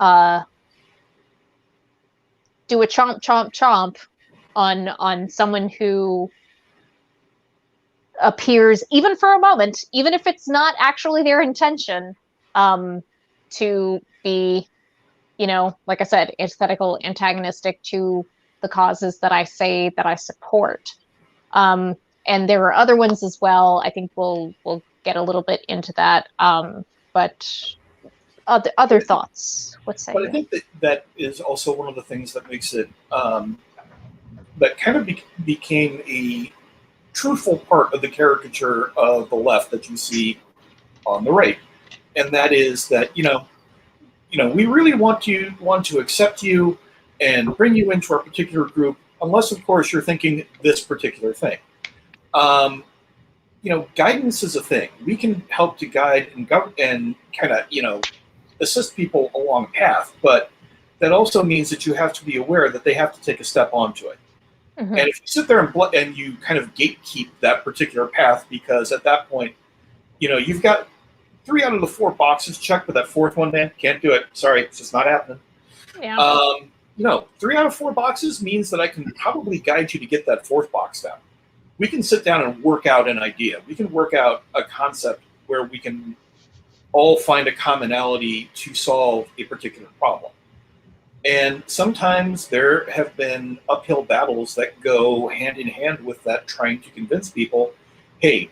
do a chomp on someone who appears, even for a moment, even if it's not actually their intention, to be, like I said, antithetical, antagonistic to the causes that I say that I support. And there are other ones as well. I think we'll get a little bit into that. But other thoughts? What say But I you? think that is also one of the things that makes it that kind of became a truthful part of the caricature of the left that you see on the right, and that is that we really want to accept you and bring you into our particular group, unless of course you're thinking this particular thing. Guidance is a thing. We can help to guide and kind of assist people along a path, but that also means that you have to be aware that they have to take a step onto it. Mm-hmm. And if you sit there and you kind of gatekeep that particular path, because at that point, you've got 3 out of the 4 boxes checked, but that 4th one, man, can't do it. Sorry, it's just not happening. Yeah. 3 out of 4 boxes means that I can probably guide you to get that 4th box down. We can sit down and work out an idea. We can work out a concept where we can all find a commonality to solve a particular problem. And sometimes there have been uphill battles that go hand in hand with that, trying to convince people, hey,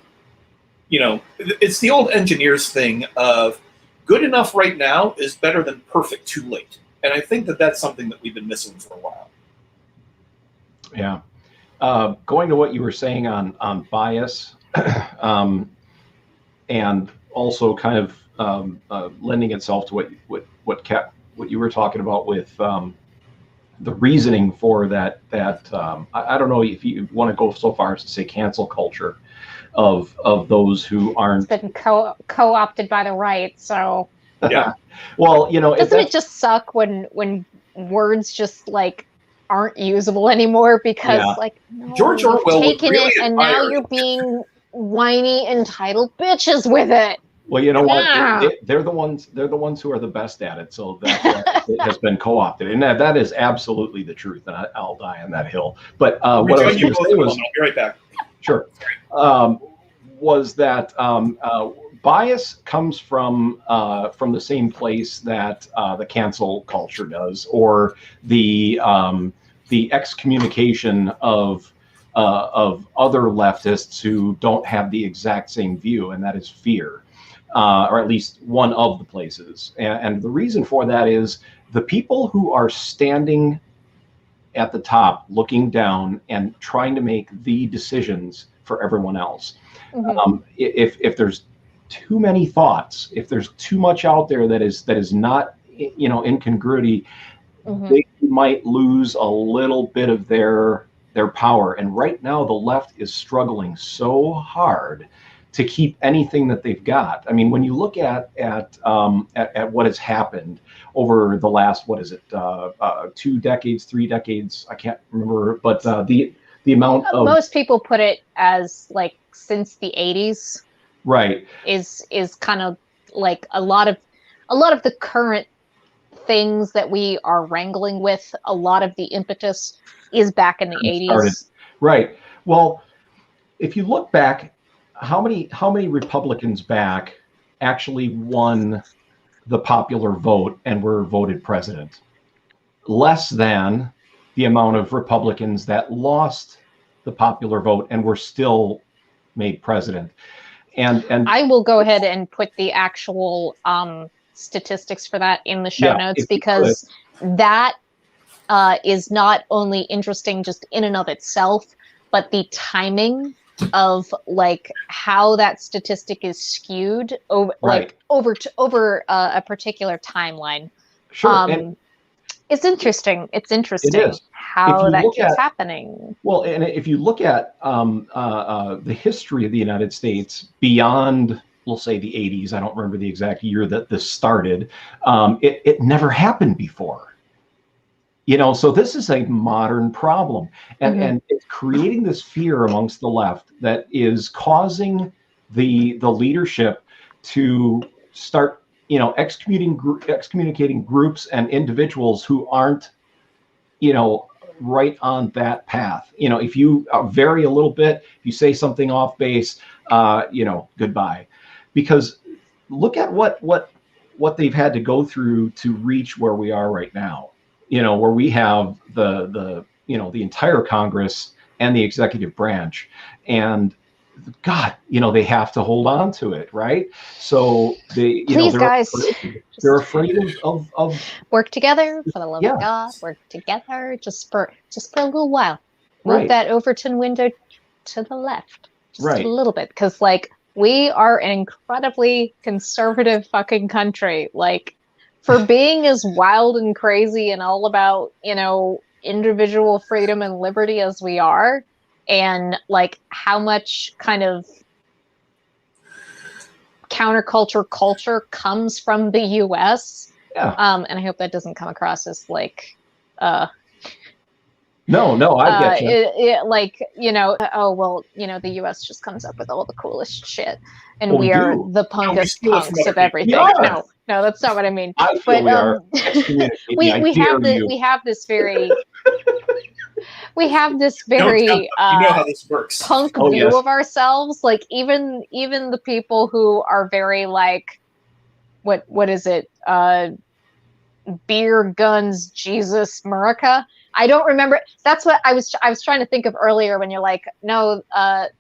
it's the old engineers thing of good enough right now is better than perfect too late. And I think that that's something that we've been missing for a while. Yeah. Going to what you were saying on bias, and also kind of lending itself to what you were talking about with the reasoning for that. I don't know if you want to go so far as to say cancel culture of those who aren't. It's been co-opted by the right, so. Yeah. Well, doesn't it just suck when words just like aren't usable anymore because no, George Orwell you've taken really it and now you're being whiny entitled bitches with it. Well, you know what? They're the ones who are the best at it. So that it has been co-opted, and that is absolutely the truth. And I'll die on that hill. But what I was going to say was, I'll be right back. Sure, was that bias comes from the same place that the cancel culture does, or the excommunication of other leftists who don't have the exact same view, and that is fear. Or at least one of the places. And the reason for that is the people who are standing at the top, looking down and trying to make the decisions for everyone else. Mm-hmm. If there's too many thoughts, if there's too much out there that is not, incongruity, mm-hmm. they might lose a little bit of their power. And right now, the left is struggling so hard to keep anything that they've got. I mean, when you look at what has happened over the last, 2 decades, 3 decades, I can't remember, but the amount of, most people put it as like since the 80s, right, is kind of like a lot of the current things that we are wrangling with. A lot of the impetus is back in the 80s. Right. Well, if you look back, how many Republicans back actually won the popular vote and were voted president? Less than the amount of Republicans that lost the popular vote and were still made president. And I will go ahead and put the actual statistics for that in the show notes, because that is not only interesting just in and of itself, but the timing of like how that statistic is skewed over, right, over a particular timeline. Sure. It's interesting. It's interesting it is. How that keeps happening. Well, and if you look at the history of the United States beyond, we'll say, the 80s, I don't remember the exact year that this started, it never happened before. So this is a modern problem, and, mm-hmm. and it's creating this fear amongst the left that is causing the leadership to start, excommunicating groups and individuals who aren't, right on that path. If you vary a little bit, if you say something off base, goodbye. Because look at what they've had to go through to reach where we are right now. Where we have the entire Congress and the executive branch, and God, they have to hold on to it, right? So Please, guys, they're afraid of work together for the love yeah. of God. Work together just for a little while. Move Right. that Overton window to the left, just Right. a little bit, because we are an incredibly conservative fucking country. For being as wild and crazy and all about individual freedom and liberty as we are, and how much kind of counterculture culture comes from the US. Yeah. And I hope that doesn't come across as no, I get you. Oh, well, the US just comes up with all the coolest shit, and Well, we we are do. the punkest punks of everything. Yeah. No, that's not what I mean. I feel we are excommunicating. we have this very we have this very you know how this works. punk view of ourselves. Even the people who are very what is it? Beer, guns, Jesus, America. I don't remember. That's what I was trying to think of earlier when you're like, no,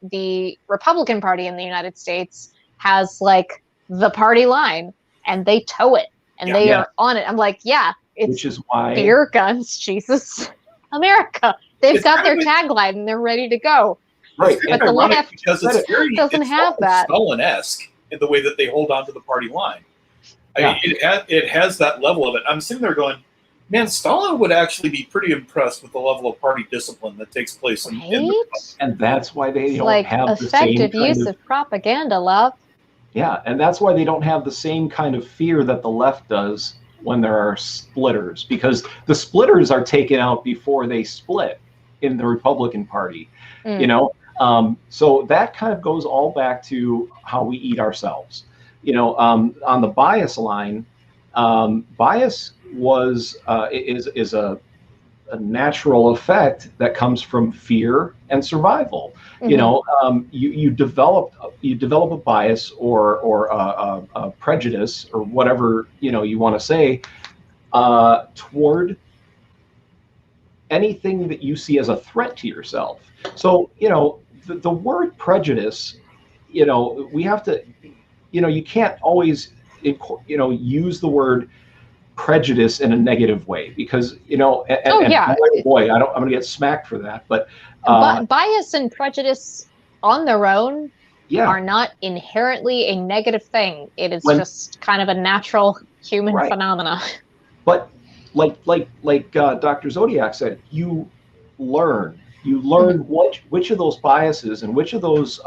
the Republican Party in the United States has the party line, and they toe it, and they are on it. I'm like, yeah, it's which is why beer, guns, Jesus, America. They've got their tagline and they're ready to go. Right, but the left because doesn't have that. Stalin-esque in the way that they hold on to the party line. I mean, it has that level of it. I'm sitting there going, man, Stalin would actually be pretty impressed with the level of party discipline that takes place in the and that's why they don't have the same effective use of propaganda, love. Yeah, and that's why they don't have the same kind of fear that the left does when there are splitters, because the splitters are taken out before they split in the Republican Party. So that kind of goes all back to how we eat ourselves. On the bias line, bias is a natural effect that comes from fear and survival. You develop a bias or a prejudice or whatever you want to say toward anything that you see as a threat to yourself. So the word prejudice, we have to. You can't always, use the word prejudice in a negative way, because, boy, I'm going to get smacked for that. But bias and prejudice on their own are not inherently a negative thing. It is just kind of a natural human phenomena. But like Dr. Zodiac said, you learn which of those biases and which of those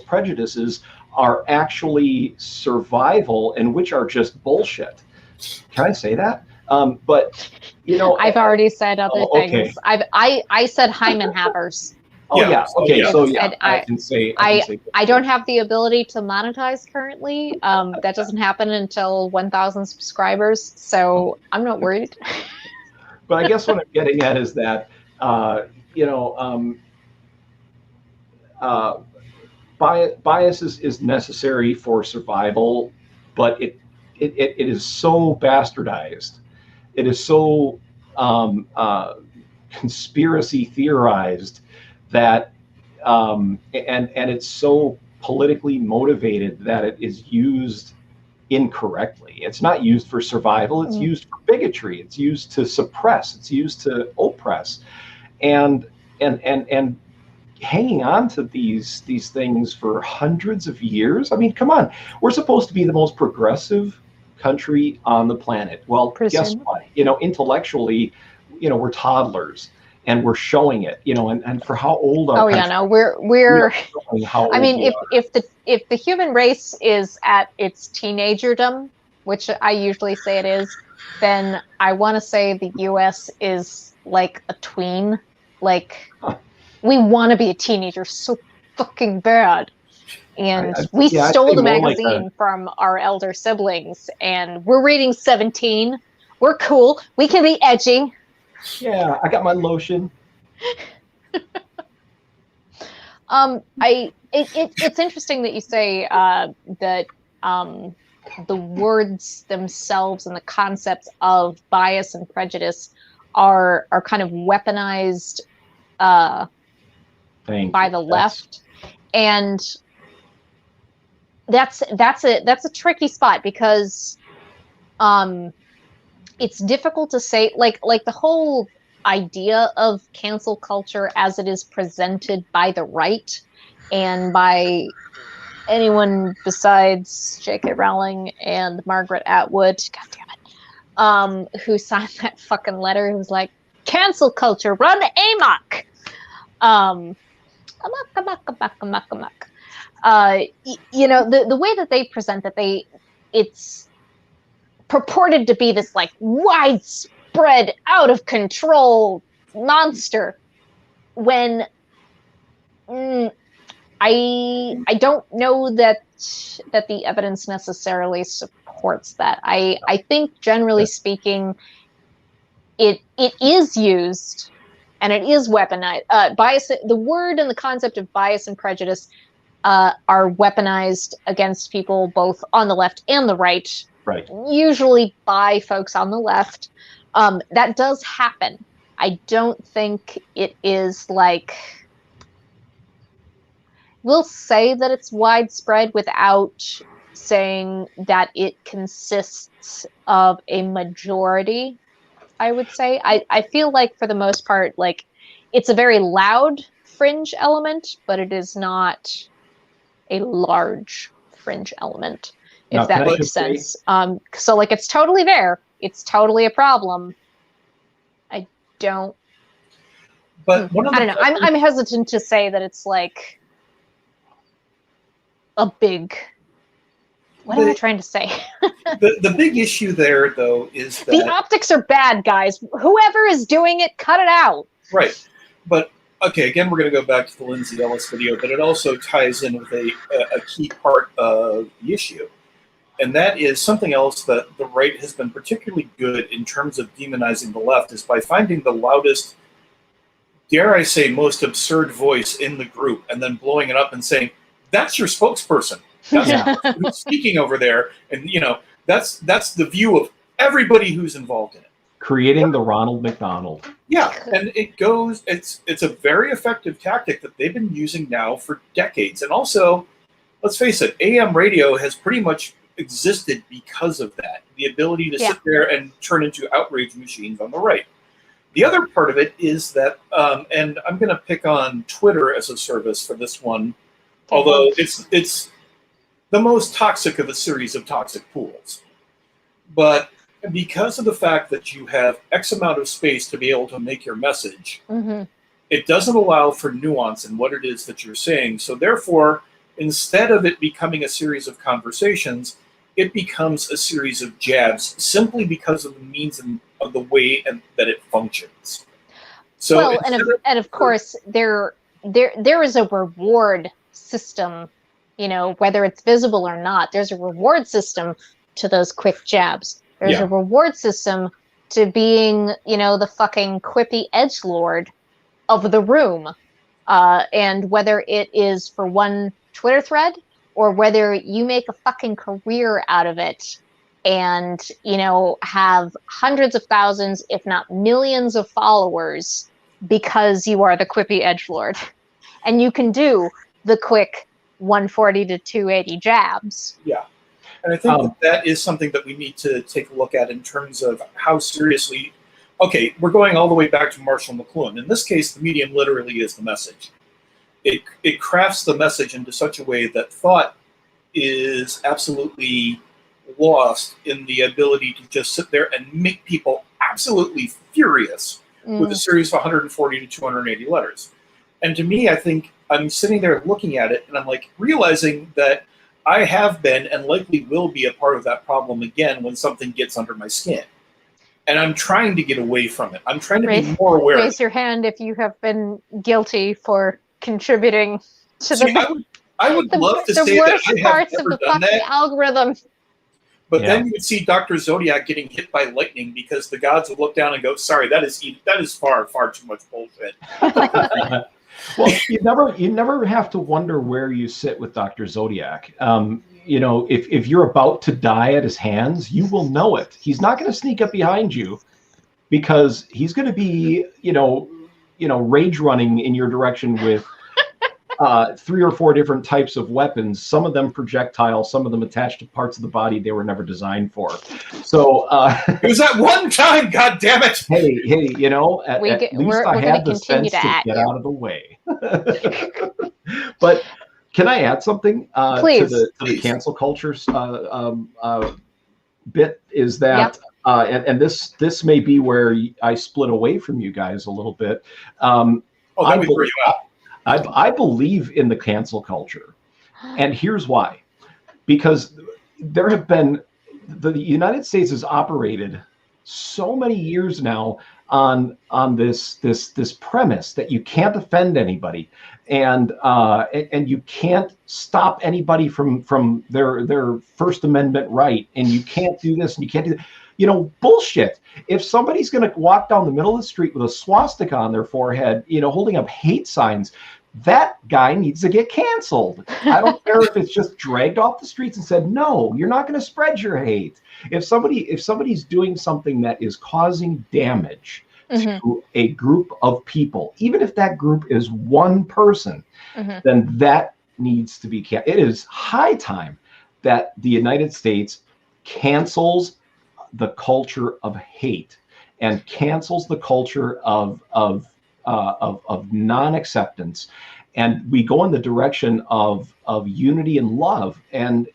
prejudices are actually survival and which are just bullshit. Can I say that? But I've already said other things. I said Heimenhammers. Oh yeah. Okay. So I can say. I don't have the ability to monetize currently. That doesn't happen until 1,000 subscribers. So I'm not worried. But I guess what I'm getting at is that bias is necessary for survival, but it is so bastardized. It is so conspiracy theorized that and it's so politically motivated that it is used incorrectly. It's not used for survival. It's used for bigotry. It's used to suppress. It's used to oppress, and hanging on to these things for hundreds of years. I mean, come on. We're supposed to be the most progressive country on the planet. Well, guess what? Intellectually, we're toddlers, and we're showing it. And for how old our we're. I mean, if the human race is at its teenagerdom, which I usually say it is, then I want to say the U.S. is like a tween. We want to be a teenager so fucking bad. And we stole the magazine from our elder siblings, and we're reading 17. We're cool. We can be edgy. Yeah, I got my lotion. It's interesting that you say that the words themselves and the concepts of bias and prejudice are kind of weaponized by the left. And that's a tricky spot, because it's difficult to say, like the whole idea of cancel culture as it is presented by the right and by anyone besides J.K. Rowling and Margaret Atwood, god damn it, who signed that fucking letter, who was like, cancel culture, run amok. Amok. You know, the way that they present that, it's purported to be this like widespread, out of control monster, when I don't know that the evidence necessarily supports that. I think, generally speaking, it is used and it is weaponized. Bias, the word and the concept of bias and prejudice are weaponized against people both on the left and the right. Right. Usually by folks on the left. That does happen. I don't think it is like, we'll say that it's widespread without saying that it consists of a majority, I would say. I feel like, for the most part, like, it's a very loud fringe element, but it is not a large fringe element, if that makes sense. So, like, it's totally there. It's totally a problem. I don't... But one of the... I don't know. I'm hesitant to say that it's, like, a big... What am I trying to say? the big issue there, though, is that... The optics are bad, guys. Whoever is doing it, cut it out. Right. But, okay, again, we're going to go back to the Lindsay Ellis video, but it also ties in with a key part of the issue. And that is something else that the right has been particularly good in terms of demonizing the left, is by finding the loudest, dare I say, most absurd voice in the group, and then blowing it up and saying, that's your spokesperson. That's who's speaking over there. And, you know, that's the view of everybody who's involved in it. Creating the Ronald McDonald. Yeah, and it goes, it's a very effective tactic that they've been using now for decades. And also, let's face it, AM radio has pretty much existed because of that. The ability to sit there and turn into outrage machines on the right. The other part of it is that, and I'm going to pick on Twitter as a service for this one, although it's the most toxic of a series of toxic pools. But because of the fact that you have X amount of space to be able to make your message, it doesn't allow for nuance in what it is that you're saying. So therefore, instead of it becoming a series of conversations, it becomes a series of jabs, simply because of the means and of the way that it functions. So, well, and of course, there is a reward system, you know, whether it's visible or not. There's a reward system to those quick jabs. There's a reward system to being, you know, the fucking quippy edgelord of the room. And whether it is for one Twitter thread, or whether you make a fucking career out of it and, you know, have hundreds of thousands, if not millions of followers because you are the quippy edgelord. And you can do the quick 140 to 280 jabs. Yeah. And I think that is something that we need to take a look at in terms of how seriously... Okay, we're going all the way back to Marshall McLuhan. In this case, the medium literally is the message. It crafts the message into such a way that thought is absolutely lost in the ability to just sit there and make people absolutely furious with a series of 140 to 280 letters. And to me, I think I'm sitting there looking at it and I'm like realizing that I have been and likely will be a part of that problem again when something gets under my skin. And I'm trying to get away from it. I'm trying to be more aware. Raise your hand if you have been guilty for contributing to I would love to say that I have never done that. Algorithm. But then you would see Dr. Zodiac getting hit by lightning because the gods would look down and go, "Sorry, that is far too much bullshit." Well, you never have to wonder where you sit with Dr. Zodiac. You know, if you're about to die at his hands, you will know it. He's not going to sneak up behind you because he's going to be, you know, rage running in your direction with 3 or 4 different types of weapons, some of them projectile, some of them attached to parts of the body they were never designed for. So it was that one time, God damn it. Hey, you know, at least I had the sense to get out of the way. But can I add something to the cancel culture bit? Is that and this may be where I split away from you guys a little bit. I believe in the cancel culture, and here's why. Because there have been the United States has operated so many years now on this premise that you can't offend anybody, and you can't stop anybody from their First Amendment right, and you can't do this and you can't do that. You know, bullshit. If somebody's going to walk down the middle of the street with a swastika on their forehead, you know, holding up hate signs, that guy needs to get canceled. I don't care if it's just dragged off the streets and said, no, you're not going to spread your hate. If somebody's doing something that is causing damage to a group of people, even if that group is one person, then that needs to be canceled. It is high time that the United States cancels the culture of hate and cancels the culture of non-acceptance, and we go in the direction of unity and love, and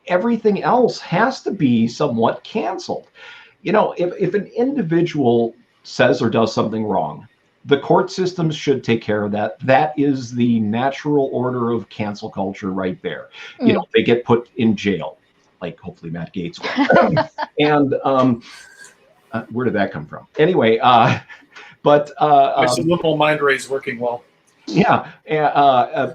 everything else has to be somewhat canceled. You know, if an individual says or does something wrong, the court systems should take care of that. That is the natural order of cancel culture right there. You know, they get put in jail, like hopefully Matt Gaetz will. And where did that come from? Anyway, but it's a liberal mind race working well. Yeah,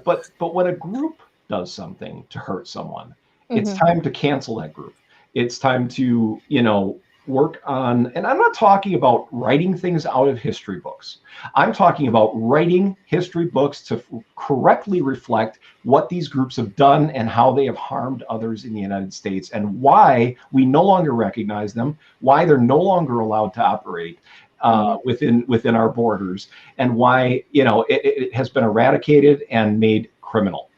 but when a group does something to hurt someone, it's time to cancel that group. It's time to, you know, work on, and I'm not talking about writing things out of history books. I'm talking about writing history books to correctly reflect what these groups have done and how they have harmed others in the United States, and why we no longer recognize them, why they're no longer allowed to operate within our borders, and why, you know, it has been eradicated and made criminal.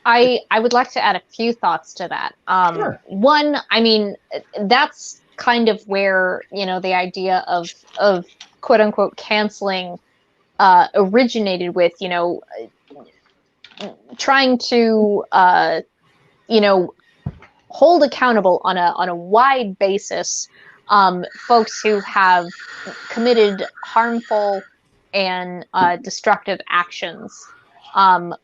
I would like to add a few thoughts to that. Sure. One, I mean, that's kind of where, you know, the idea of quote unquote canceling originated with, you know, trying to you know, hold accountable on a wide basis folks who have committed harmful and destructive actions,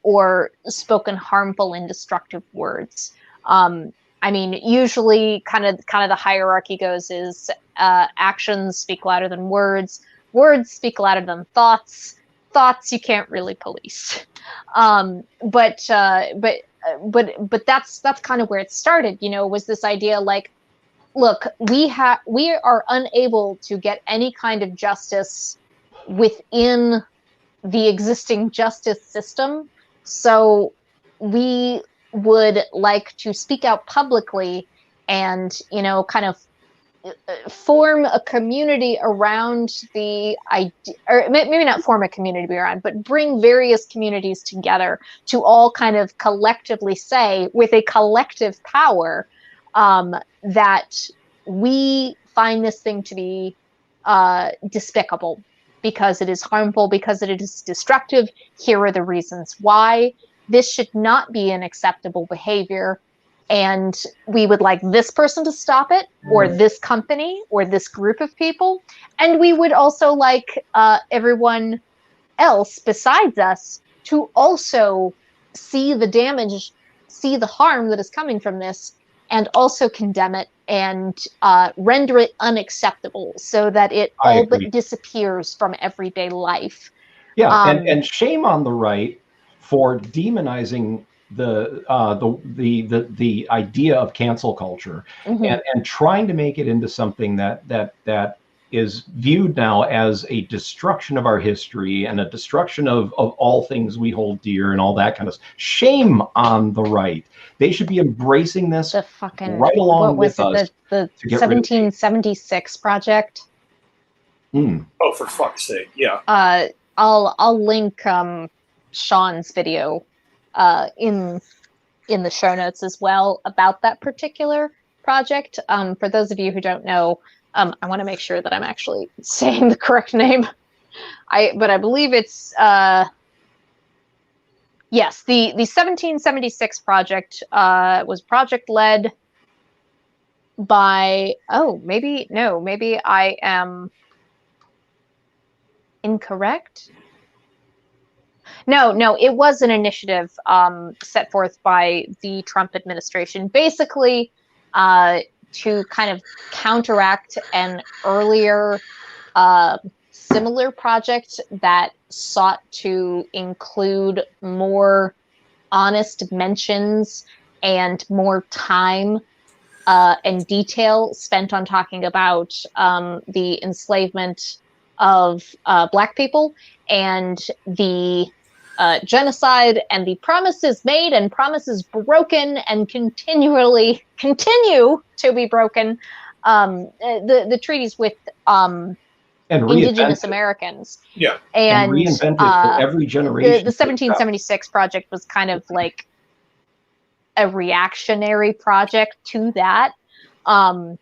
or spoken harmful and destructive words. I mean, usually kind of the hierarchy goes is actions speak louder than words. Words speak louder than thoughts. Thoughts you can't really police. But that's kind of where it started. You know, was this idea like, look, we are unable to get any kind of justice within the existing justice system, so we would like to speak out publicly and, you know, kind of form a community around the idea, or maybe not form a community around, but bring various communities together to all kind of collectively say, with a collective power, that we find this thing to be despicable, because it is harmful, because it is destructive. Here are the reasons why. This should not be an acceptable behavior, and we would like this person to stop it, or this company, or this group of people. And we would also like everyone else besides us to also see the damage, see the harm that is coming from this, and also condemn it and render it unacceptable, so that it all but disappears from everyday life. Yeah, and shame on the right for demonizing the idea of cancel culture, and trying to make it into something that is viewed now as a destruction of our history and a destruction of all things we hold dear and all that kind of stuff. Shame on the right. They should be embracing this right along with us. The 1776 project. Oh, for fuck's sake! Yeah. I'll link Sean's video in the show notes as well about that particular project. For those of you who don't know, I want to make sure that I'm actually saying the correct name. But I believe it's yes, the 1776 project was project led by maybe I am incorrect. No, it was an initiative set forth by the Trump administration, basically to kind of counteract an earlier similar project that sought to include more honest mentions and more time and detail spent on talking about the enslavement of Black people and the genocide and the promises made and promises broken and continue to be broken. The treaties with Indigenous Americans. Yeah. And reinvented for every generation. The 1776 project was kind of like a reactionary project to that. I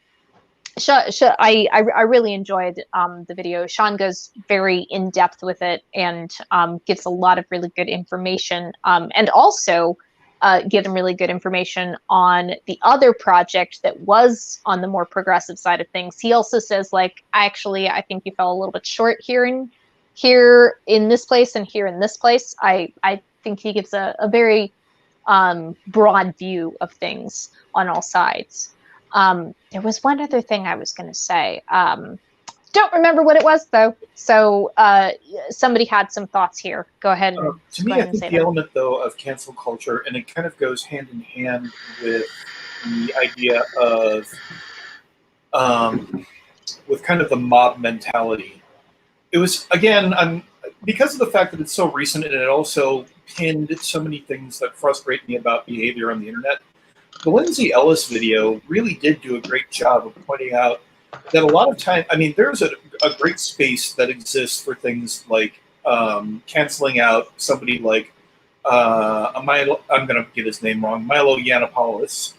really enjoyed the video. Sean goes very in depth with it and gives a lot of really good information, and also gives them really good information on the other project that was on the more progressive side of things. He also says, like, I think you fell a little bit short here in this place and here in this place. I think he gives a very broad view of things on all sides. There was one other thing I was going to say. Don't remember what it was, though. So somebody had some thoughts here. Go ahead. To me, I think the element, though, of cancel culture, and it kind of goes hand in hand with the idea of, with kind of the mob mentality. It was, again, because of the fact that it's so recent and it also pinned so many things that frustrate me about behavior on the internet. The Lindsay Ellis video really did do a great job of pointing out that a lot of time, I mean, there's a great space that exists for things like canceling out somebody like I'm going to get his name wrong, Milo Yiannopoulos,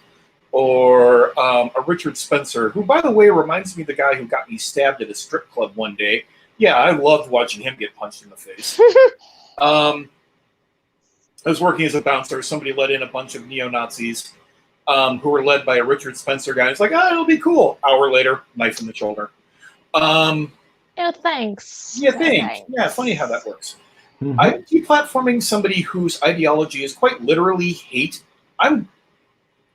or a Richard Spencer, who, by the way, reminds me of the guy who got me stabbed at a strip club one day. Yeah, I loved watching him get punched in the face. I was working as a bouncer. Somebody let in a bunch of neo-Nazis who were led by a Richard Spencer guy. It's like, it'll be cool. Hour later, knife in the shoulder. Yeah, thanks. Yeah, thanks. Yeah, funny how that works. Mm-hmm. I'm deplatforming somebody whose ideology is quite literally hate. I'm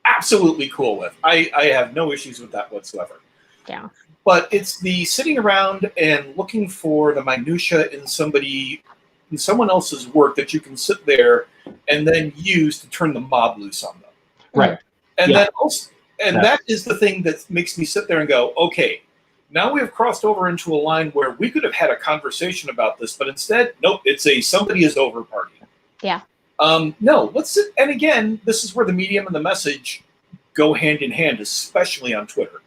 absolutely cool with. I have no issues with that whatsoever. Yeah. But it's the sitting around and looking for the minutia in someone else's work that you can sit there and then use to turn the mob loose on them. Right. And then also, that is the thing that makes me sit there and go, okay, now we have crossed over into a line where we could have had a conversation about this, but instead, nope, it's a somebody is over party. Yeah. No, let's sit. And again, this is where the medium and the message go hand in hand, especially on Twitter.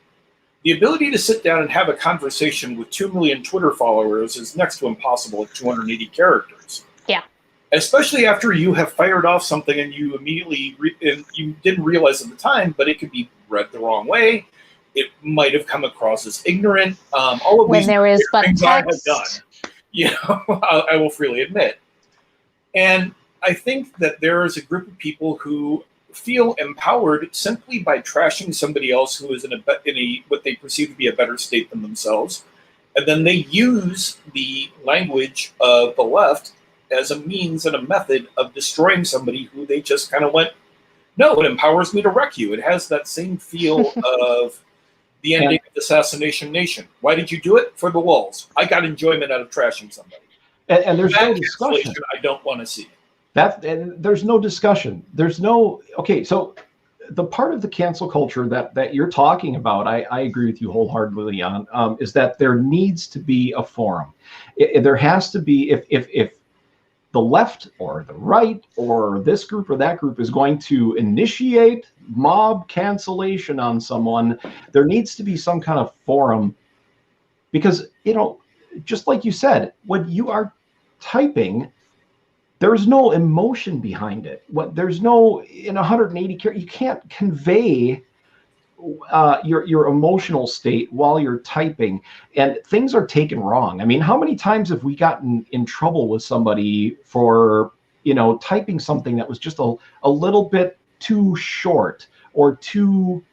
The ability to sit down and have a conversation with 2 million Twitter followers is next to impossible at 280 characters. Yeah. Especially after you have fired off something and you immediately, you didn't realize at the time, but it could be read the wrong way. It might have come across as ignorant. All of when these there is but things text. I have done, I will freely admit. And I think that there is a group of people who feel empowered simply by trashing somebody else who is in a what they perceive to be a better state than themselves, and then they use the language of the left as a means and a method of destroying somebody who they just kind of went, no, it empowers me to wreck you. It has that same feel of the ending of Assassination Nation. Why did you do it? For the lulz. I got enjoyment out of trashing somebody. And there's no discussion. I don't want to see. There's no discussion. There's no, okay, so the part of the cancel culture that you're talking about, I agree with you wholeheartedly on, is that there needs to be a forum. There has to be, if the left or the right or this group or that group is going to initiate mob cancellation on someone, there needs to be some kind of forum. Because, just like you said, when you are typing, there's no emotion behind it. There's no, in 180 characters, you can't convey your emotional state while you're typing, and things are taken wrong. I mean, how many times have we gotten in trouble with somebody for, typing something that was just a little bit too short or too,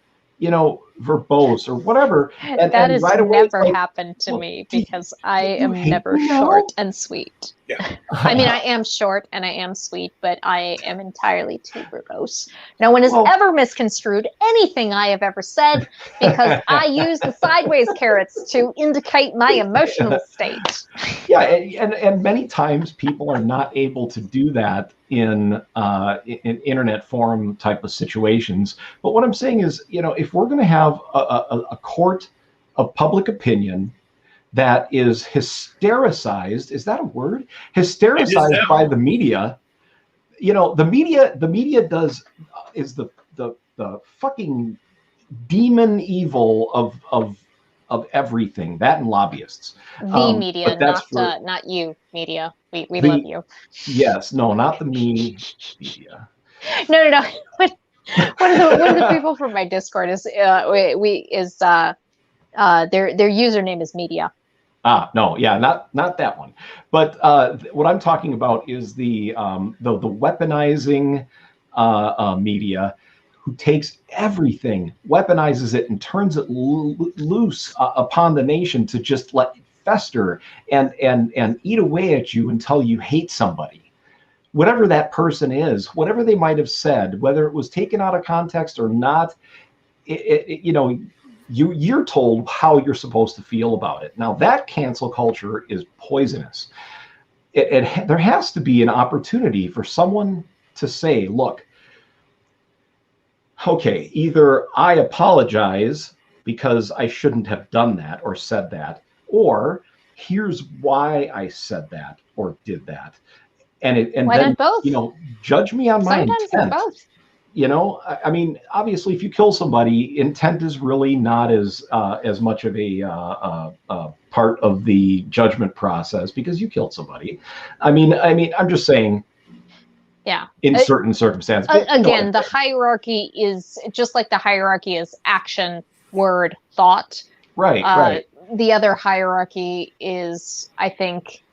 verbose or whatever. And that has right away, never happened to me because I am never short and sweet. Yeah. I mean, I am short and I am sweet, but I am entirely too verbose. No one has ever misconstrued anything I have ever said because I use the sideways carrots to indicate my emotional state. Yeah, and many times people are not able to do that in internet forum type of situations. But what I'm saying is, if we're going to have a court of public opinion that is hystericized, is that a word? Hystericized by the media. The media is the fucking demon evil of everything, that and lobbyists. The media, not you, media. We love you. Yes, no, not the me media. No. One of the people from my Discord is their username is media. No, yeah, not that one. But what I'm talking about is the weaponizing media, who takes everything, weaponizes it, and turns it loose upon the nation to just let it fester and eat away at you until you hate somebody. Whatever that person is, whatever they might have said, whether it was taken out of context or not, you're told how you're supposed to feel about it. Now, that cancel culture is poisonous. There has to be an opportunity for someone to say, look, okay, either I apologize because I shouldn't have done that or said that, or here's why I said that or did that. And why then, not both? Judge me on my intent. Sometimes both. I mean, obviously, if you kill somebody, intent is really not as much of a part of the judgment process because you killed somebody. I mean, I'm just saying. Yeah. In certain circumstances. Again, the hierarchy is just like the hierarchy is action, word, thought. Right. The other hierarchy is, I think,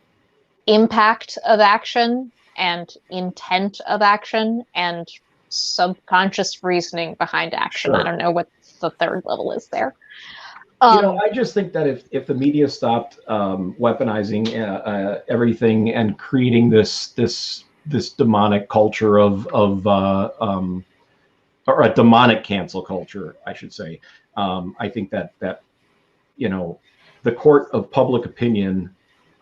impact of action and intent of action and subconscious reasoning behind action. Sure. I don't know what the third level is there. I just think that if the media stopped weaponizing everything and creating this demonic culture or a demonic cancel culture, I should say, I think that the court of public opinion,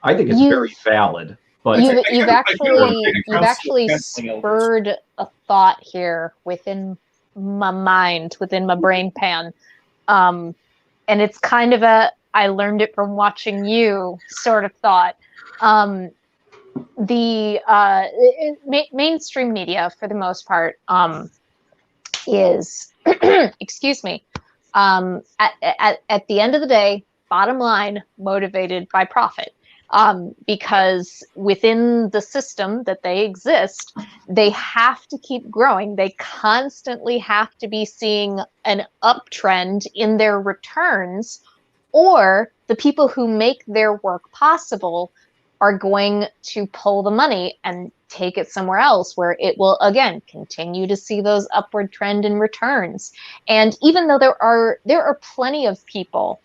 I think it's very valid. But you've actually spurred a thought here within my mind, within my brain pan, and it's kind of I learned it from watching you sort of thought. The mainstream media, for the most part, is excuse me. At the end of the day, bottom line, motivated by profit. Because within the system that they exist, they have to keep growing. They constantly have to be seeing an uptrend in their returns, or the people who make their work possible are going to pull the money and take it somewhere else where it will, again, continue to see those upward trend in returns. And even though there are plenty of people,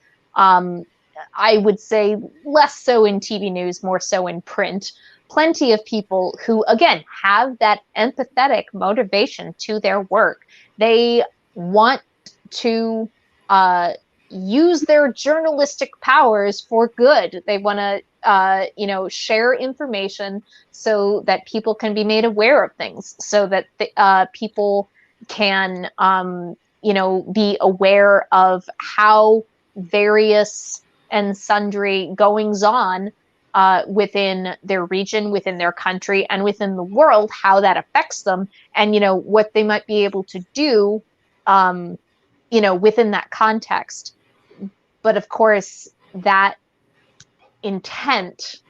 I would say less so in TV news, more so in print, plenty of people who, again, have that empathetic motivation to their work. They want to use their journalistic powers for good. They want to, share information so that people can be made aware of things, so that people can, be aware of how various and sundry goings on within their region, within their country, and within the world, how that affects them, and what they might be able to do, within that context. But of course, that intent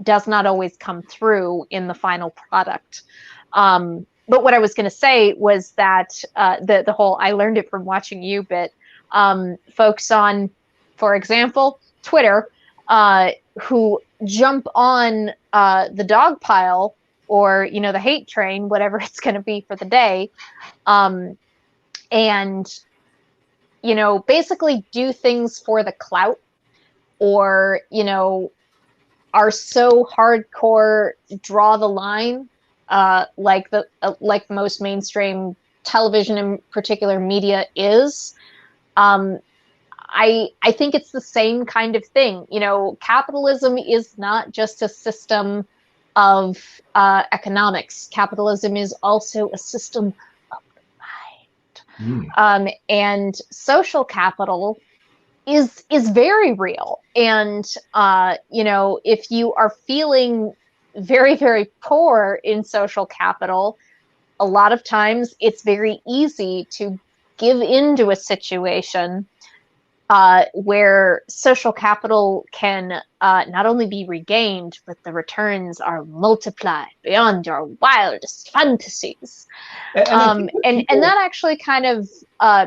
does not always come through in the final product. But what I was going to say was that the whole "I learned it from watching you" bit, folks on, for example, Twitter, who jump on the dog pile or, you know, the hate train, whatever it's going to be for the day, and, you know, basically do things for the clout, or, you know, are so hardcore draw the line, like most mainstream television, in particular media, is. I think it's the same kind of thing. You know, capitalism is not just a system of economics. Capitalism is also a system of the mind. And social capital is very real. And you know, if you are feeling very, very poor in social capital, a lot of times it's very easy to give into a situation where social capital can not only be regained, but the returns are multiplied beyond your wildest fantasies. And that actually kind of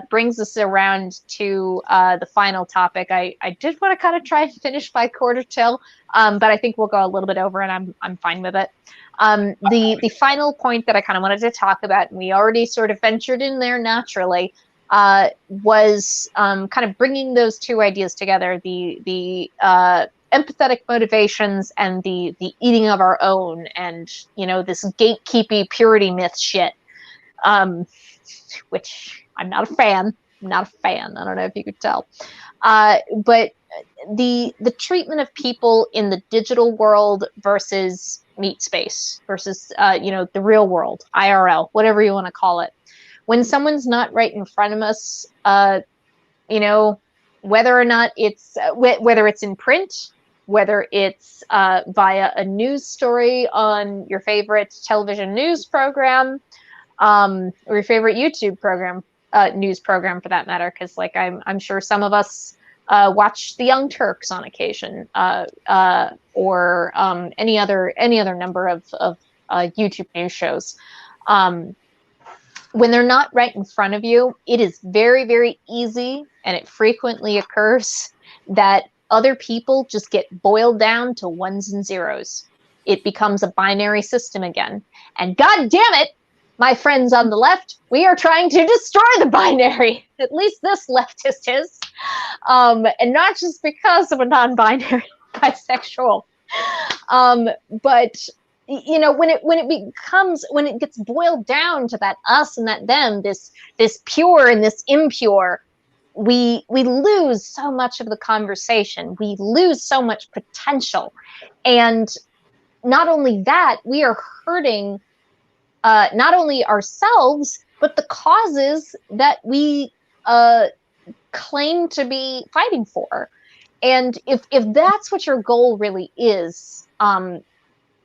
brings us around to the final topic. I did want to kind of try and finish by quarter till, but I think we'll go a little bit over, and I'm fine with it. The final point that I kind of wanted to talk about, and we already sort of ventured in there naturally, was kind of bringing those two ideas together: the empathetic motivations and the eating of our own, and, you know, this gatekeepy purity myth shit, which I'm not a fan. I'm not a fan. I don't know if you could tell, but the treatment of people in the digital world versus meat space versus you know, the real world, IRL, whatever you want to call it. When someone's not right in front of us, you know, whether or not it's whether it's in print, whether it's via a news story on your favorite television news program, or your favorite YouTube program, news program for that matter, because like I'm sure some of us watch the Young Turks on occasion, or any other number of YouTube news shows. When they're not right in front of you, it is very, very easy, and it frequently occurs, that other people just get boiled down to ones and zeros. It becomes a binary system again. And God damn it, my friends on the left, we are trying to destroy the binary. At least this leftist is. And not just because of a non-binary bisexual. But you know, when it gets boiled down to that us and that them, this pure and this impure, we lose so much of the conversation. We lose so much potential. And not only that, we are hurting not only ourselves, but the causes that we claim to be fighting for. And if that's what your goal really is,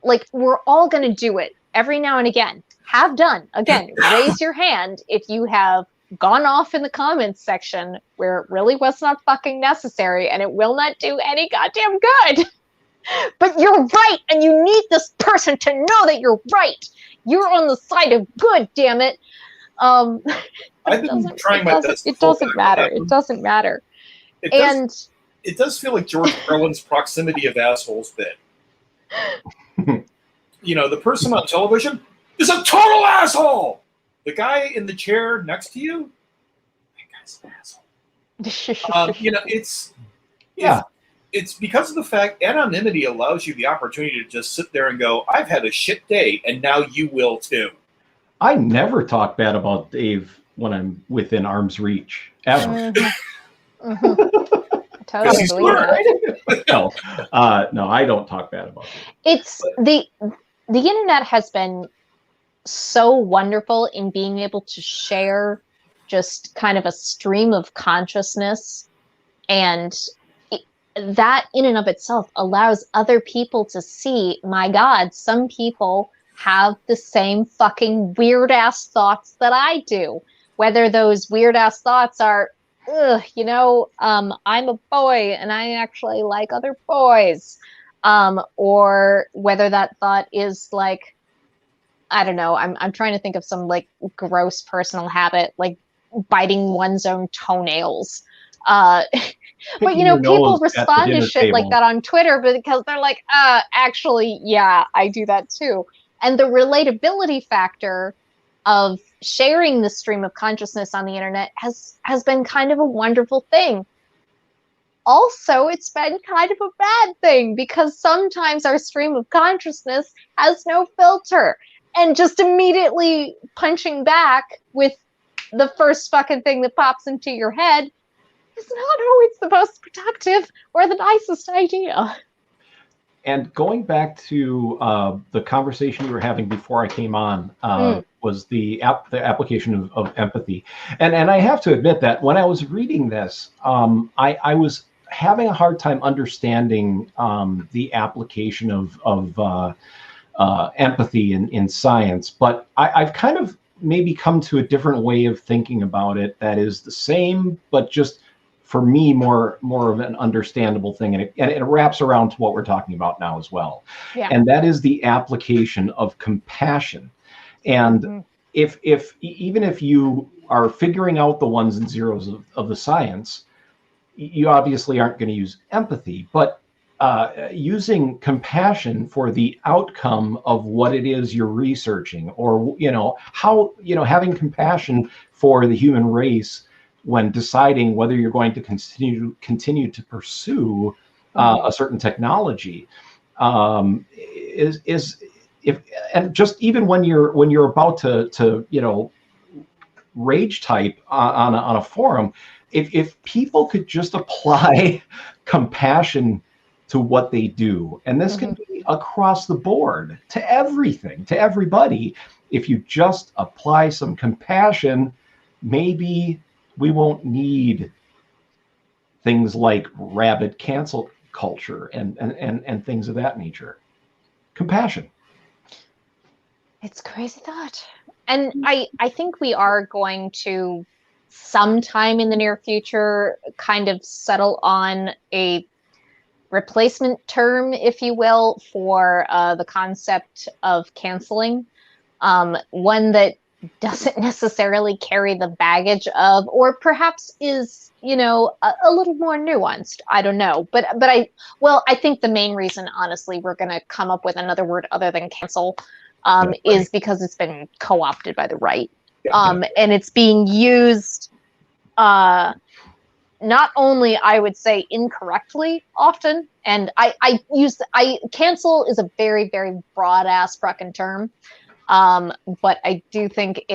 like, we're all going to do it every now and again. Have done. Again, raise your hand if you have gone off in the comments section where it really was not fucking necessary and it will not do any goddamn good. But you're right, and you need this person to know that you're right. You're on the side of good, damn it. I've been trying my best. It doesn't matter. It doesn't matter. It does feel like George Carlin's proximity of assholes bit. You know, the person on television is a total asshole. The guy in the chair next to you, that guy's an asshole. You know, it's because of the fact anonymity allows you the opportunity to just sit there and go, I've had a shit day, and now you will too. I never talk bad about Dave when I'm within arm's reach, ever. Mm-hmm. Mm-hmm. Totally believe that. No, I don't talk bad about it. It's the internet has been so wonderful in being able to share just kind of a stream of consciousness, and that in and of itself allows other people to see, my God, some people have the same fucking weird ass thoughts that I do. Whether those weird ass thoughts are, you know, I'm a boy and I actually like other boys. or whether that thought is like, I don't know, I'm trying to think of some like gross personal habit, like biting one's own toenails. But Picking you know, your people nose at the respond to dinner shit like table. that on Twitter because they're like, actually, yeah, I do that too. And the relatability factor of sharing the stream of consciousness on the internet has been kind of a wonderful thing. Also, it's been kind of a bad thing because sometimes our stream of consciousness has no filter, and just immediately punching back with the first fucking thing that pops into your head is not always the most productive or the nicest idea. And going back to the conversation you were having before I came on, was the application of empathy. And I have to admit that when I was reading this, I was having a hard time understanding the application of empathy in science. But I've kind of maybe come to a different way of thinking about it that is the same, but just for me, more of an understandable thing, and it wraps around to what we're talking about now as well. Yeah. And that is the application of compassion. And if even if you are figuring out the ones and zeros of the science, you obviously aren't going to use empathy, but using compassion for the outcome of what it is you're researching, or how having compassion for the human race when deciding whether you're going to continue to pursue a certain technology, is if, and just even when you're about to rage type on a forum, if people could just apply compassion to what they do, and this can be across the board to everything, to everybody. If you just apply some compassion, maybe we won't need things like rabid cancel culture and things of that nature. Compassion. It's a crazy thought. And I think we are going to sometime in the near future kind of settle on a replacement term, if you will, for the concept of canceling. One that doesn't necessarily carry the baggage of, or perhaps is, a little more nuanced. I don't know. But I think the main reason, honestly, we're going to come up with another word other than cancel is because it's been co-opted by the right. And it's being used not only, I would say, incorrectly often, and cancel is a very, very broad ass fucking term. But I do think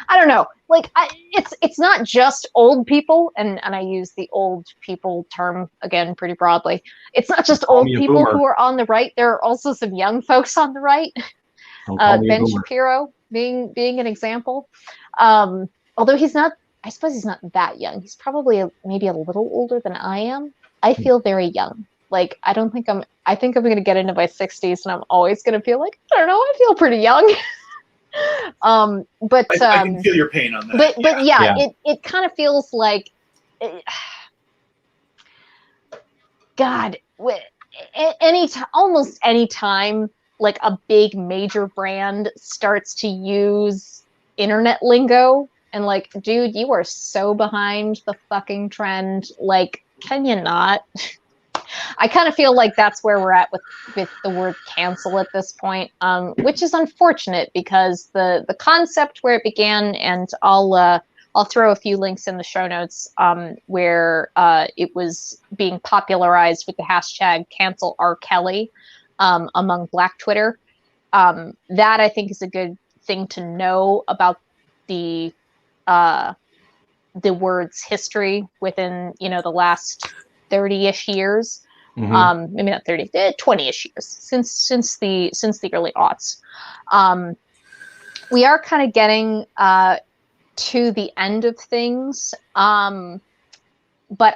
I don't know, like it's not just old people, and I use the old people term again pretty broadly. It's not just old people who are on the right. There are also some young folks on the right. Ben Shapiro being an example. Although he's not, I suppose he's not that young. He's probably maybe a little older than I am. I feel very young. Like, I think I'm going to get into my 60s and I'm always going to feel like, I don't know, I feel pretty young. But I can feel your pain on that. But yeah. It kind of feels like, God, almost any time like a big major brand starts to use internet lingo, and like, dude, you are so behind the fucking trend. Like, can you not? I kind of feel like that's where we're at with the word cancel at this point, which is unfortunate because the concept where it began, and I'll throw a few links in the show notes where it was being popularized with the hashtag cancel R. Kelly among Black Twitter. That I think is a good thing to know about the word's history within the last 30-ish years. Maybe not 30, 20-ish years since the early aughts. We are kind of getting to the end of things, but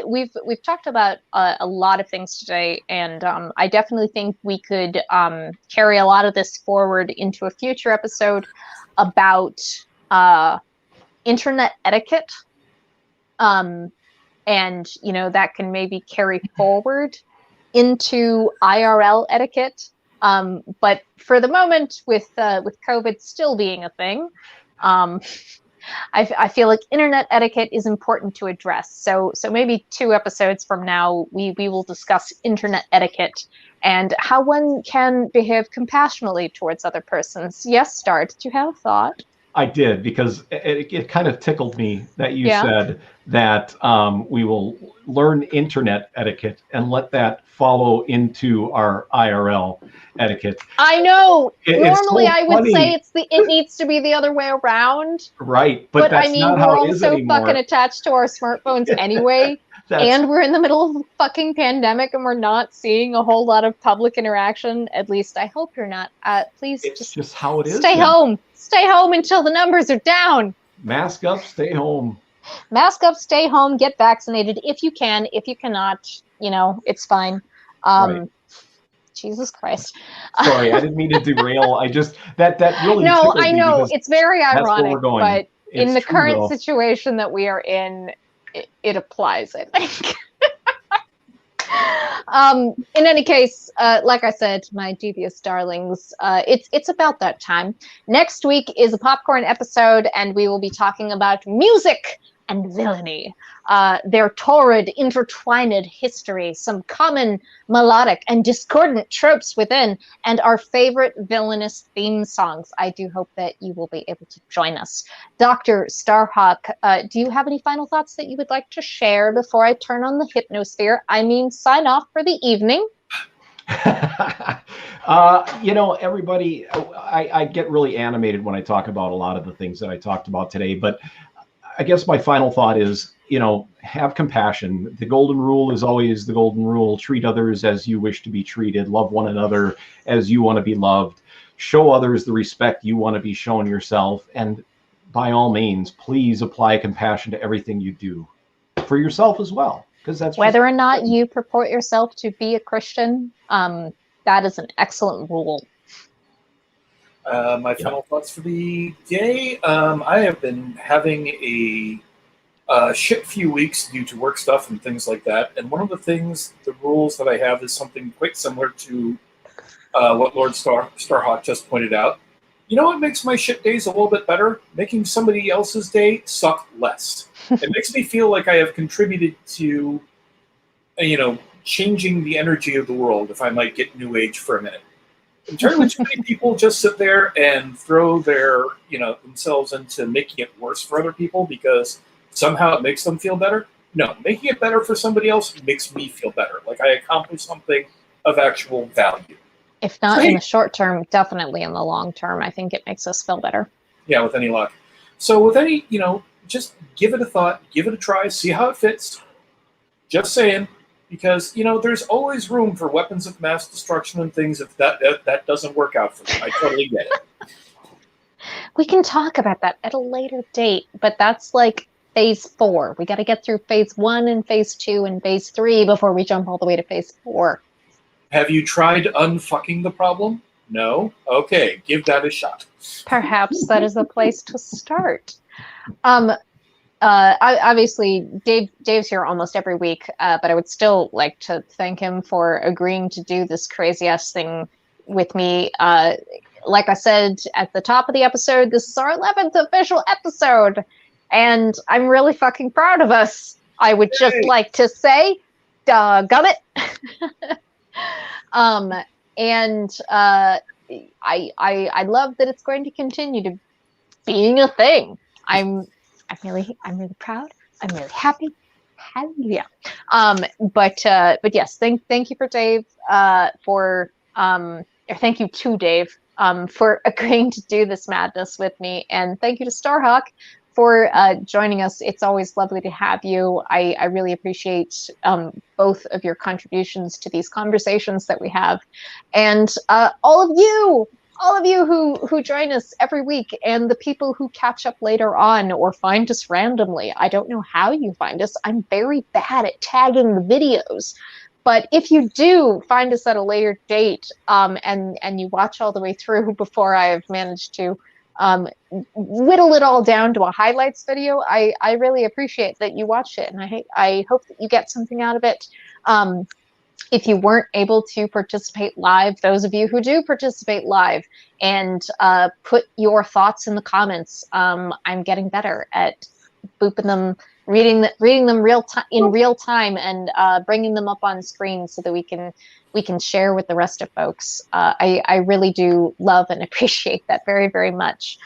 we've talked about a lot of things today, and I definitely think we could carry a lot of this forward into a future episode about internet etiquette. and that can maybe carry forward into IRL etiquette. But for the moment, with COVID still being a thing, I feel like internet etiquette is important to address. So maybe 2 episodes from now, we will discuss internet etiquette and how one can behave compassionately towards other persons. Yes, Star, did you have a thought? I did, because it kind of tickled me that you said that we will learn internet etiquette and let that follow into our IRL etiquette. I know. Normally, so I would say it needs to be the other way around. Right, but that's I mean, not we're how it is also anymore. fucking attached to our smartphones anyway. And we're in the middle of a fucking pandemic, and we're not seeing a whole lot of public interaction. At least I hope you're not. Please just how it is. Stay home. Stay home until the numbers are down. Mask up, stay home. Mask up, stay home, get vaccinated if you can. If you cannot, it's fine. Right. Jesus Christ. Sorry, I didn't mean to derail. I just that really No, tickled I me, know because it's very that's where ironic, we're going. but in the true, current though. situation that we are in, it applies, I think. In any case, like I said, my devious darlings, it's about that time. Next week is a popcorn episode, and we will be talking about music and villainy, their torrid, intertwined history, some common melodic and discordant tropes within, and our favorite villainous theme songs. I do hope that you will be able to join us. Dr. Starhawk, do you have any final thoughts that you would like to share before I turn on the hypnosphere? I mean, sign off for the evening. Everybody, I get really animated when I talk about a lot of the things that I talked about today, but I guess my final thought is, have compassion. The golden rule is always the golden rule. Treat others as you wish to be treated. Love one another as you want to be loved. Show others the respect you want to be shown yourself. And by all means, please apply compassion to everything you do for yourself as well. Because that's whether or not you purport yourself to be a Christian, that is an excellent rule. My final thoughts for the day. I have been having a shit few weeks due to work stuff and things like that. And one of the rules that I have is something quite similar to what Lord Starhawk just pointed out. You know what makes my shit days a little bit better? Making somebody else's day suck less. It makes me feel like I have contributed to, changing the energy of the world, if I might get new age for a minute. Entirely too many people just sit there and throw their, themselves into making it worse for other people because somehow it makes them feel better. No, making it better for somebody else makes me feel better. Like I accomplished something of actual value. If not in the short term, definitely in the long term. I think it makes us feel better. Yeah, with any luck. So with any, just give it a thought, give it a try, see how it fits. Just saying. Because, there's always room for weapons of mass destruction and things if that doesn't work out for me. I totally get it. We can talk about that at a later date, but that's like phase 4. We got to get through phase 1 and phase 2 and phase 3 before we jump all the way to phase 4. Have you tried unfucking the problem? No? Okay, give that a shot. Perhaps that is a place to start. Obviously, Dave's here almost every week, but I would still like to thank him for agreeing to do this crazy-ass thing with me. Like I said at the top of the episode, this is our 11th official episode, and I'm really fucking proud of us. I would just like to say, gummit. And I love that it's going to continue to being a thing. I'm really proud. I'm really happy. Hallelujah. But yes, thank you for Dave or thank you to Dave for agreeing to do this madness with me, and thank you to Starhawk for joining us. It's always lovely to have you. I really appreciate both of your contributions to these conversations that we have, and all of you who join us every week, and the people who catch up later on or find us randomly. I don't know how you find us. I'm very bad at tagging the videos. But if you do find us at a later date and you watch all the way through before I have managed to whittle it all down to a highlights video, I really appreciate that you watched it, and I hope that you get something out of it. If you weren't able to participate live, those of you who do participate live and put your thoughts in the comments, I'm getting better at booping them, reading them in real time, and bringing them up on screen so that we can share with the rest of folks. I really do love and appreciate that very, very much.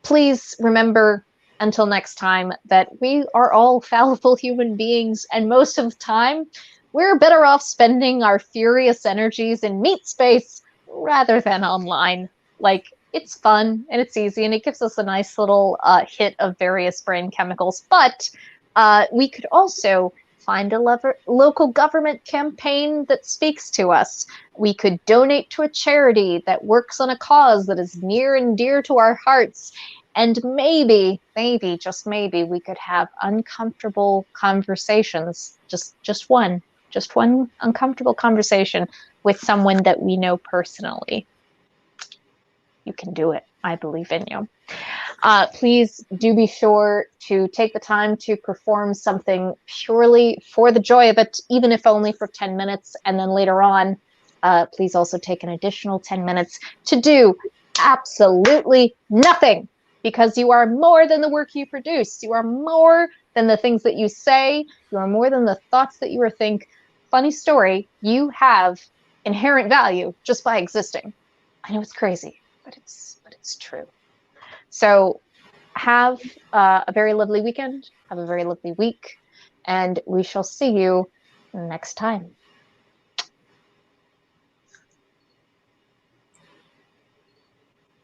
Please remember, until next time, that we are all fallible human beings, and most of the time, we're better off spending our furious energies in meat space rather than online. Like, it's fun and it's easy and it gives us a nice little hit of various brain chemicals. But we could also find a local government campaign that speaks to us. We could donate to a charity that works on a cause that is near and dear to our hearts. And maybe, just maybe, we could have uncomfortable conversations, just one uncomfortable conversation with someone that we know personally. You can do it. I believe in you. Please do be sure to take the time to perform something purely for the joy of it, even if only for 10 minutes. And then later on, please also take an additional 10 minutes to do absolutely nothing, because you are more than the work you produce. You are more than the things that you say. You are more than the thoughts that you think. Funny story, you have inherent value just by existing. I know it's crazy, but it's true. So have a very lovely weekend. Have a very lovely week, and we shall see you next time.